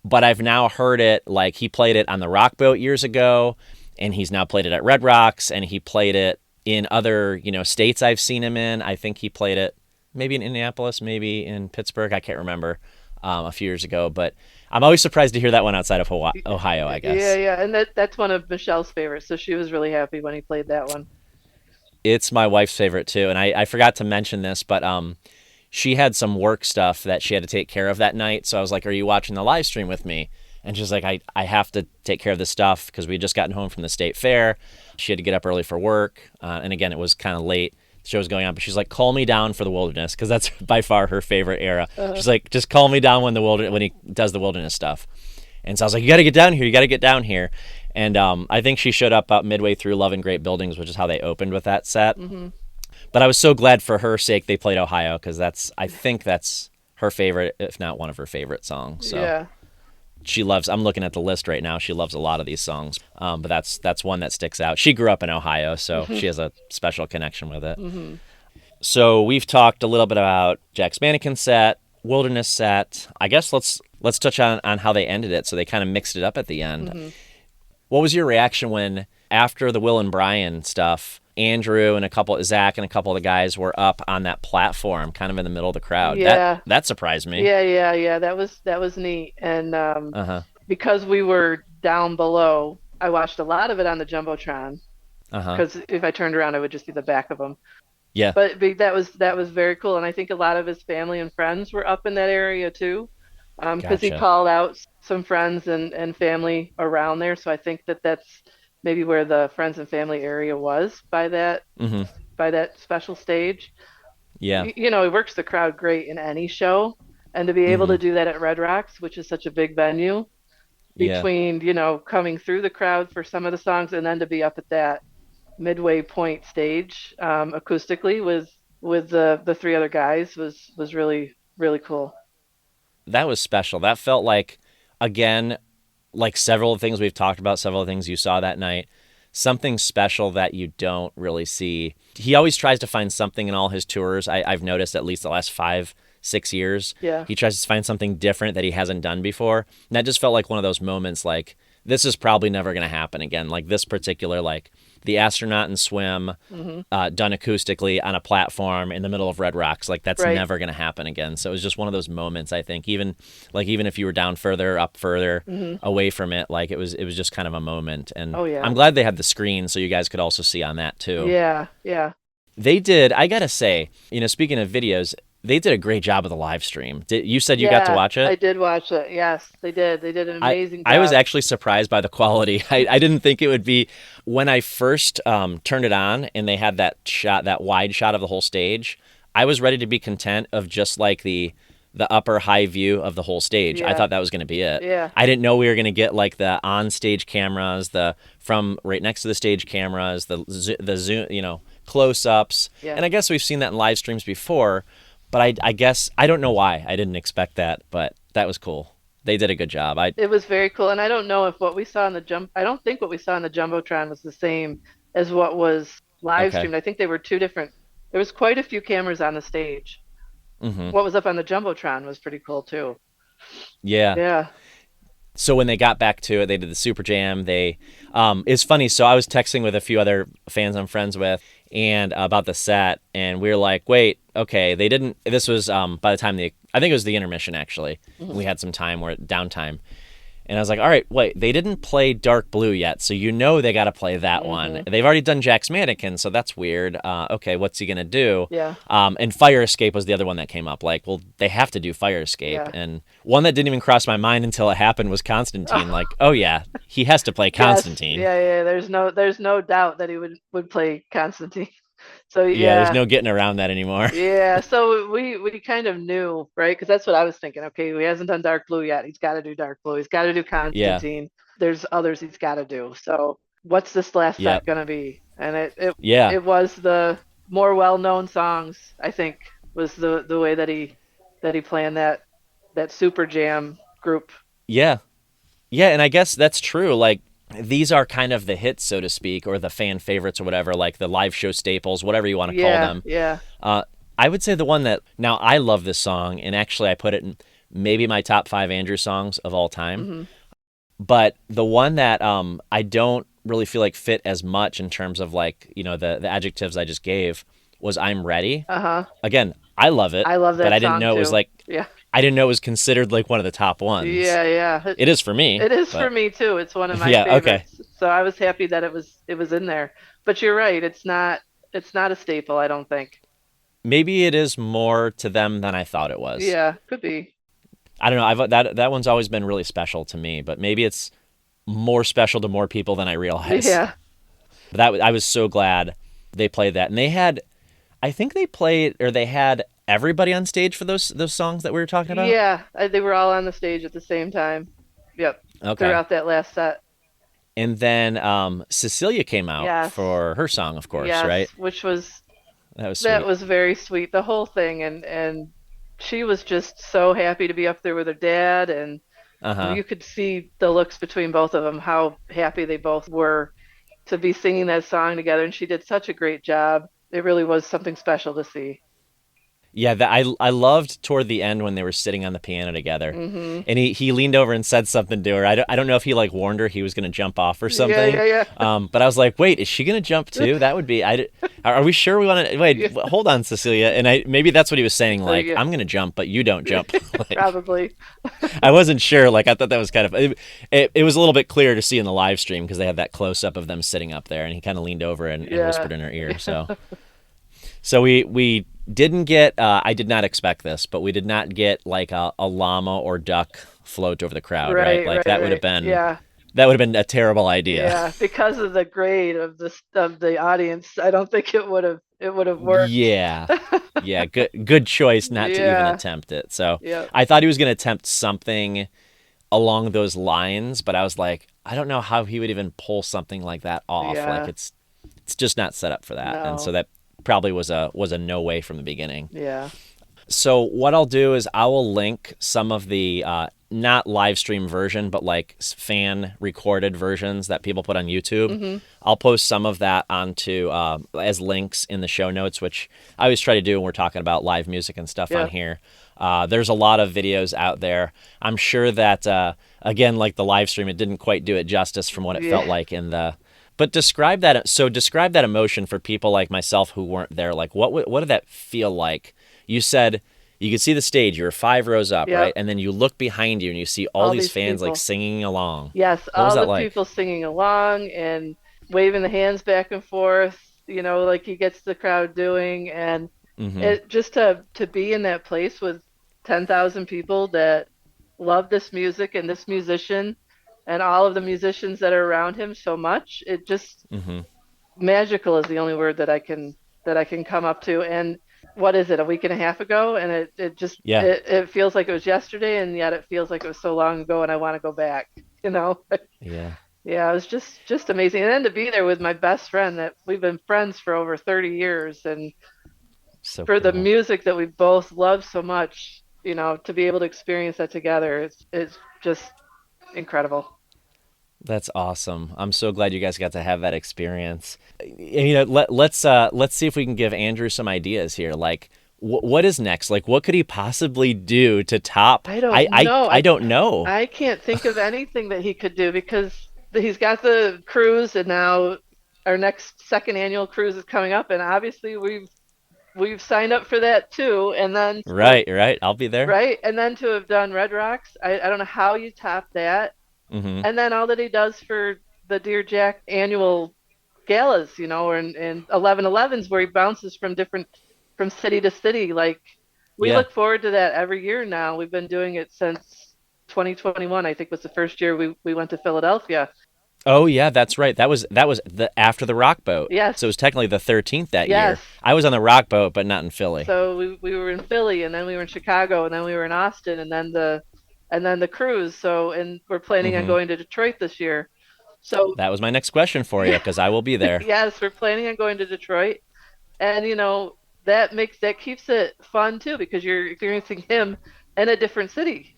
But I've now heard it, like he played it on the Rock Boat years ago, and he's now played it at Red Rocks, and he played it in other states I've seen him in. I think he played it maybe in Indianapolis, maybe in Pittsburgh. I can't remember a few years ago, but I'm always surprised to hear that one outside of Ohio, I guess. Yeah, and that's one of Michelle's favorites, so she was really happy when he played that one. It's my wife's favorite too, and I forgot to mention this, but she had some work stuff that she had to take care of that night, so I was like, are you watching the live stream with me? And she's like, I have to take care of this stuff because we had just gotten home from the state fair. She had to get up early for work, and again, it was kind of late. The show was going on, but she's like, call me down for the Wilderness because that's by far her favorite era. She's like, just call me down when he does the Wilderness stuff. And so I was like, you got to get down here. And I think she showed up about midway through Love in Great Buildings, which is how they opened with that set. But I was so glad for her sake they played Ohio because I think that's her favorite, if not one of her favorite songs. So yeah. She loves, I'm looking at the list right now, she loves a lot of these songs. But that's one that sticks out. She grew up in Ohio, so she has a special connection with it. So we've talked a little bit about Jack's Mannequin set, Wilderness set. I guess let's touch on how they ended it. So they kind of mixed it up at the end. What was your reaction when after the Will and Brian stuff, Andrew and Zach and a couple of the guys were up on that platform, kind of in the middle of the crowd. That Yeah. that surprised me. Yeah. That was neat. And Uh huh. because we were down below, I watched a lot of it on the Jumbotron Uh huh. because if I turned around, I would just see the back of him. Yeah. But that was very cool, and I think a lot of his family and friends were up in that area too, because he Gotcha. called out some friends and family around there. So I think that's maybe where the friends and family area was Mm-hmm. by that special stage. Yeah. He works the crowd great in any show, and to be able Mm-hmm. to do that at Red Rocks, which is such a big venue, Yeah. between coming through the crowd for some of the songs and then to be up at that midway point stage acoustically with the three other guys was really really cool. That was special. That felt like, again, like several things we've talked about, several things you saw that night, something special that you don't really see. He always tries to find something in all his tours. I've noticed at least the last 5, 6 years, Yeah. he tries to find something different that he hasn't done before. And that just felt like one of those moments like, this is probably never going to happen again. Like this particular, like the astronaut and swim Hmm. done acoustically on a platform in the middle of Red Rocks. Like that's Right. never going to happen again. So it was just one of those moments. I think even if you were down further, up further, Hmm. away from it, like it was just kind of a moment. And Oh yeah. I'm glad they had the screen so you guys could also see on that too. Yeah. They did. I gotta say, speaking of videos, they did a great job of the live stream. You said you got to Yeah, watch I it? did watch it. Yes, they did an I amazing I was job. actually surprised by the quality. I didn't think it would be when I first turned it on and they had that shot, that wide shot of the whole stage. I was ready to be content of just like the upper high view of the whole stage. I Yeah. thought that was going to be it. Yeah. I didn't know we were going to get like the on stage cameras, the from right next to the stage cameras, the zoom, close ups. Yeah. And I guess we've seen that in live streams before, but I guess I don't know why I didn't expect that, but that was cool. They did a good job. It was very cool, and I don't know if what we saw in the I don't think what we saw in the Jumbotron was the same as what was live Okay. streamed. I think they were two different. There was quite a few cameras on the stage. Mhm. What was up on the Jumbotron was pretty cool too. Yeah. Yeah. So when they got back to it, they did the super jam. It's funny. So I was texting with a few other fans I'm friends with, and about the set, and we were like, wait, okay, they didn't. This was by the time I think it was the intermission actually. Mhm. We had some time where downtime, and I was like, all right, wait, they didn't play Dark Blue yet, so they got to play that one. Mhm. They've already done Jack's Mannequin, so that's weird. Okay, what's he gonna do? Yeah. And Fire Escape was the other one that came up. Like, well, they have to do Fire Escape, Yeah. and one that didn't even cross my mind until it happened was Constantine. Like, oh yeah, he has to play Yes. Constantine. Yeah. There's no doubt that he would play Constantine. So Yeah, there's yeah. no getting around that anymore. Yeah, so we kind of knew, right? Because that's what I was thinking. Okay, he hasn't done Dark Blue yet. He's got to do Dark Blue. He's got to do Yeah, Constantine. There's others he's got to do. So what's this last yep, set gonna be? And yeah, it was the more well-known songs, I think, was the way that he planned that super jam group. yeah, yeah. And I guess that's true. Like, these are kind of the hits, so to speak, or the fan favorites or whatever, like the live show staples, whatever you want to call Yeah, them. yeah. Uh, I would say the one that now I love this song, and actually I put it in maybe my top 5 Andrew songs of all time. Hmm. But the one that I don't really feel like fit as much in terms of like the adjectives I just gave was "I'm Ready." Uh-huh. Again, I love it, I love but that song too. Yeah. I didn't know it was considered like one of the top ones. Yeah. It is for me, It is for but me too. It's one of my yeah, okay. favorites. So I was happy that it was in there. But you're right, it's not a staple, I don't think. Maybe it is more to them than I thought it was. Yeah, could be. I don't know. That one's always been really special to me, but maybe it's more special to more people than I realize. Yeah. But I was so glad they played that, and I think they had everybody on stage for those songs that we were talking about. Yeah, they were all on the stage at the same time. Yep, Okay, throughout that last set. and then Cecilia came out Yes. for her song, of course, Yes, right? which was That was that sweet. was very sweet, the whole thing, and she was just so happy to be up there with her dad, and Uh huh. you could see the looks between both of them, how happy they both were to be singing that song together, and she did such a great job. It really was something special to see. Yeah, I loved toward the end when they were sitting on the piano together, Hmm. and he leaned over and said something to her. I don't know if he like warned her he was going to jump off or Yeah, something, yeah, but I was like, wait, is she going to jump yeah. too? That would be. Are we sure we want to wait? Yeah. Hold on, Cecilia, and I maybe that's what he was saying. Like, Yeah. I'm going to jump, but you don't jump. Like, Probably. I wasn't sure. Like, I thought that was kind of it was a little bit clearer to see in the live stream because they had that close up of them sitting up there, and he kind of leaned over and Yeah. whispered in her ear. Yeah. So we didn't get. I did not expect this, but we did not get like a llama or duck float over the crowd, right? Right, Like right, right. Yeah. that would have been a terrible idea. Yeah. Because of the grade of the audience, I don't think it would have worked. Yeah, yeah. Good choice not to even Yeah. attempt it. So Yeah. I thought he was going to attempt something along those lines, but I was like, I don't know how he would even pull something like that off. Like Yeah. it's just not set up for that, and so No. that probably was a no way from the beginning. Yeah. So what I'll do is I will link some of the not live stream version, but like fan recorded versions that people put on YouTube. Hmm. I'll post some of that onto as links in the show notes, which I always try to do when we're talking about live music and stuff on Yeah. here. There's a lot of videos out there. I'm sure that again, like the live stream, it didn't quite do it justice from what it felt Yeah. like in the. But describe that. So describe that emotion for people like myself who weren't there. Like what did that feel like? You said you could see the stage. You were 5 rows up, right? Yep. And then you look behind you and you see all All these these fans like people. singing along. Yes, What was all that the like? people singing along and waving the hands back and forth, like he gets the crowd doing, and Mm-hmm. it just to be in that place with 10,000 people that love this music and this musician and all of the musicians that are around him so much. It just Mm-hmm. magical is the only word that I can come up to. And what is it, a week and a half ago? And it just Yeah. it feels like it was yesterday, and yet it feels like it was so long ago, and I want to go back, you know. Yeah. Yeah, it was just amazing. And then to be there with my best friend that we've been friends for over 30 years, and So for the cool. music that we both love so much, to be able to experience that together is just incredible. That's awesome. I'm so glad you guys got to have that experience. Let's see if we can give Andrew some ideas here. Like, what is next? Like, what could he possibly do to top? I don't know. I don't know. I can't think of anything that he could do because he's got the cruise, and now our next second annual cruise is coming up, and obviously we've signed up for that too. And then Right, right. I'll be there. right, and then to have done Red Rocks, I don't know how you top that. Mm-hmm. And then all that he does for the Dear Jack annual galas, or in 11/11s where he bounces from city to city. Like, we Yeah. look forward to that every year now. We've been doing it since 2021. I think was the first year we went to Philadelphia. Oh yeah, that's right. That was the after the rock boat. So it Yes, was technically the 13th that yes. year. I was on the rock boat, but not in Philly. So we were in Philly, and then we were in Chicago, and then we were in Austin, and then the cruise. So, and we're planning on Mm-hmm. going to Detroit this year. So That was my next question for you because I will be there. yes, we're planning on going to Detroit. And that keeps it fun too because you're experiencing him in a different city,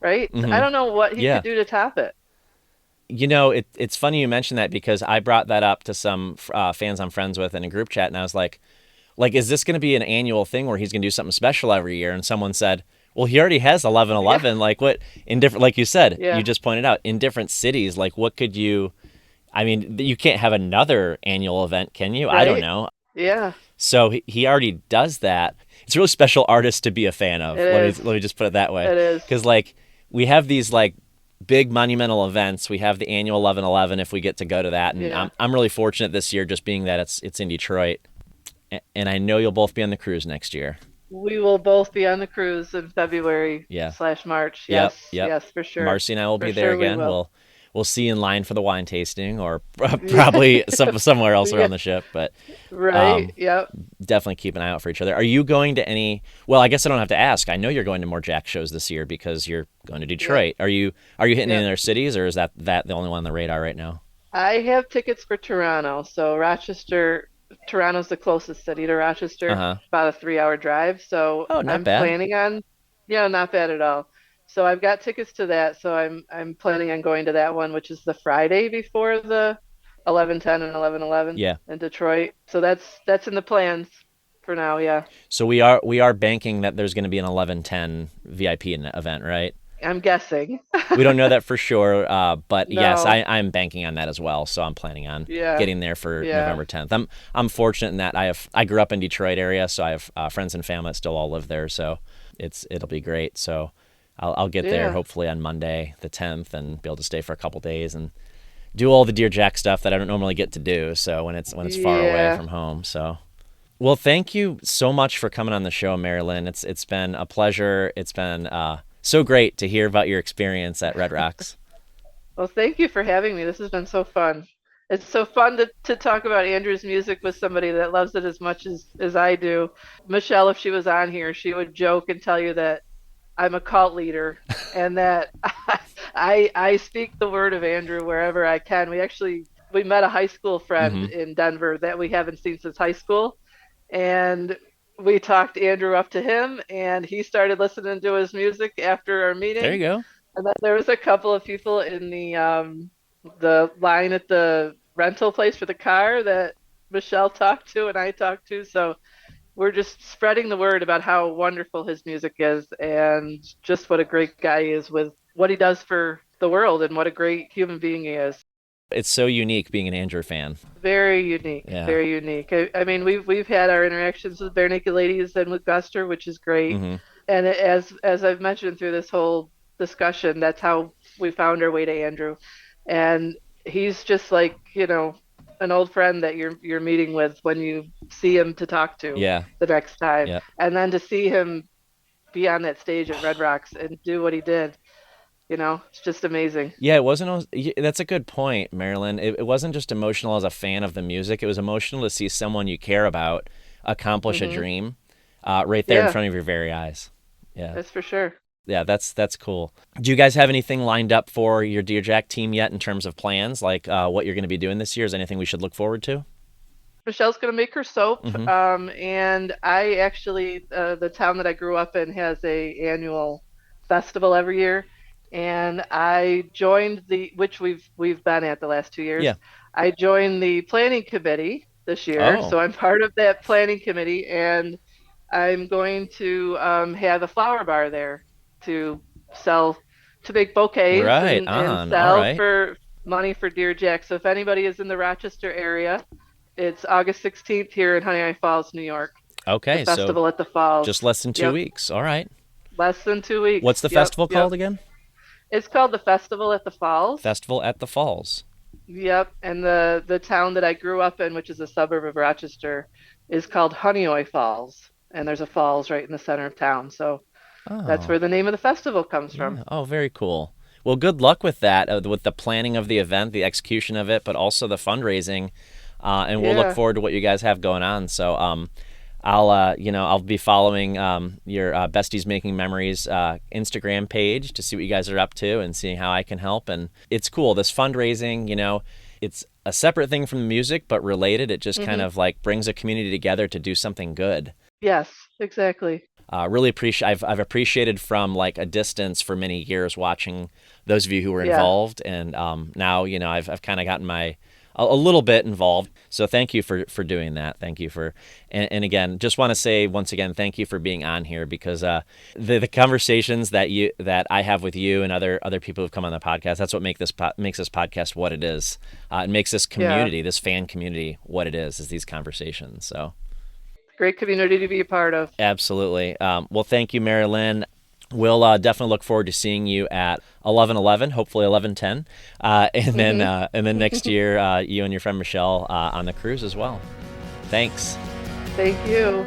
right? I Mm-hmm. don't know what he could Yeah. do to top it. It's funny you mentioned that because I brought that up to some fans I'm friends with in a group chat, and I was like, is this going to be an annual thing where he's going to do something special every year? And someone said, well, he already has Yeah, 11/11. Like what in different, like you said, you yeah, just pointed out in different cities. Like what could you? I mean, you can't have another annual event, can you? I don't right? know. Yeah, So he already does that. It's a really special artist to be a fan it of. is. Let me just put it that way, It is. because like we have these like big monumental events. We have the annual 11/11 if we get to go to that, and Yeah. I'm really fortunate this year just being that it's in Detroit, and I know you'll both be on the cruise next year. We will both be on the cruise in February Yeah. slash March. Yep. Yes, Yep. yes, for sure. Marcy and I will For be there sure we again. will. We'll see you in line for the wine tasting, or Yeah. probably somewhere else Yeah, around the ship. But right. um, Yep. definitely keep an eye out for each other. Are you going to any? Well, I guess I don't have to ask. I know you're going to more Jack shows this year because you're going to Yep. Detroit. Are you hitting any Yep. other cities, or is that the only one on the radar right now? I have tickets for Toronto. So Toronto's the closest city to Uh Rochester, huh. about a 3-hour drive. So Oh, not I'm bad. planning on, yeah, not bad at all. So I've got tickets to that. So I'm planning on going to that one, which is the Friday before the 11/10 and 11/11 Yeah. in Detroit. So that's in the plans. for now. Yeah, So we are banking that there's going to be an 11:10 VIP event, right? I'm guessing. We don't know that for sure, but yes, No. I'm banking on that as well. So I'm planning on Yeah. getting there for Yeah. November 10th. I'm fortunate in that I grew up in Detroit area, so I have friends and family that still all live there. So it'll be great. So I'll get there Yeah. hopefully on Monday the 10th and be able to stay for a couple days and do all the Deer Jack stuff that I don't normally get to do. So when it's far away Yeah. from home. So well, thank you so much for coming on the show, MaryLynn. It's been a pleasure. It's been so great to hear about your experience at Red Rocks. Well, thank you for having me. This has been so fun. It's so fun to talk about Andrew's music with somebody that loves it as much as I do. Michelle, if she was on here, she would joke and tell you that I'm a cult leader and that I speak the word of Andrew wherever I can. We met a high school friend Hmm. in Denver that we haven't seen since high school, and we talked Andrew up to him, and he started listening to his music after our There you meeting. go. And then there was a couple of people in the line at the rental place for the car that Michelle talked to and I talked to. So we're just spreading the word about how wonderful his music is and just what a great guy he is with what he does for the world and what a great human being he is. It's so unique being an Andrew fan. Very unique, Yeah. very unique. I mean, we've had our interactions with Bare Naked Ladies and with Guster, which is great. Hmm. And as I've mentioned through this whole discussion, that's how we found our way to Andrew. And he's just like, an old friend that you're meeting with when you see him to talk to Yeah. the next time. Yeah. And then to see him be on that stage at Red Rocks and do what he did, it's just amazing. Yeah, it wasn't. That's a good point, Marilyn. It wasn't just emotional as a fan of the music. It was emotional to see someone you care about accomplish a Hmm. dream, right there in Yeah, front of your very eyes. Yeah, that's for sure. yeah, that's cool. Do you guys have anything lined up for your Deer Jack team yet in terms of plans, like what you're going to be doing this year? Is anything we should look forward to? Michelle's going to make her soap. Hmm. And I actually, the town that I grew up in has a annual festival every year. And I joined which we've been at the last 2 years. Yeah. I joined the planning committee this year. Oh, So I'm part of that planning committee. And I'm going to have a flower bar there to sell, to make bouquets right and on. All sell right. for money for Deer Jack. So if anybody is in the Rochester area, it's August 16th here in Honey Island Falls, New York. The Okay, so festival at the falls. just less than two Yep. weeks. All right. Less than 2 weeks. What's the Yep. festival Yep. called again? It's called the Festival at the Falls. Festival at the Falls. Yep. And the town that I grew up in, which is a suburb of Rochester, is called Honeoye Falls. And there's a falls right in the center of town. So that's Oh. where the name of the festival comes from. Yeah. Oh, very cool. Well, good luck with that, with the planning of the event, the execution of it, but also the fundraising. And we'll look Yeah. forward to what you guys have going on. So, I'll be following your Besties Making Memories Instagram page to see what you guys are up to and seeing how I can help. And it's cool. This fundraising, it's a separate thing from the music, but related. It just kind Hmm. of like brings a community together to do something good. Yes, exactly. Really appreciate. I've appreciated from like a distance for many years watching those of you who were Yeah. involved, and now I've kind of gotten a little bit involved. So thank you for doing that. Thank you and again, just want to say once again, thank you for being on here because the conversations that I have with you and other people who've come on the podcast, that's what makes this podcast what it is. It makes this Yeah. community, this fan community, what it is these conversations. So. Great community to be a part of. Absolutely. Well, thank you, MaryLynn. We'll definitely look forward to seeing you at 11:11, hopefully 11:10, and then next year, you and your friend Michelle on the cruise as well. Thanks. Thank you.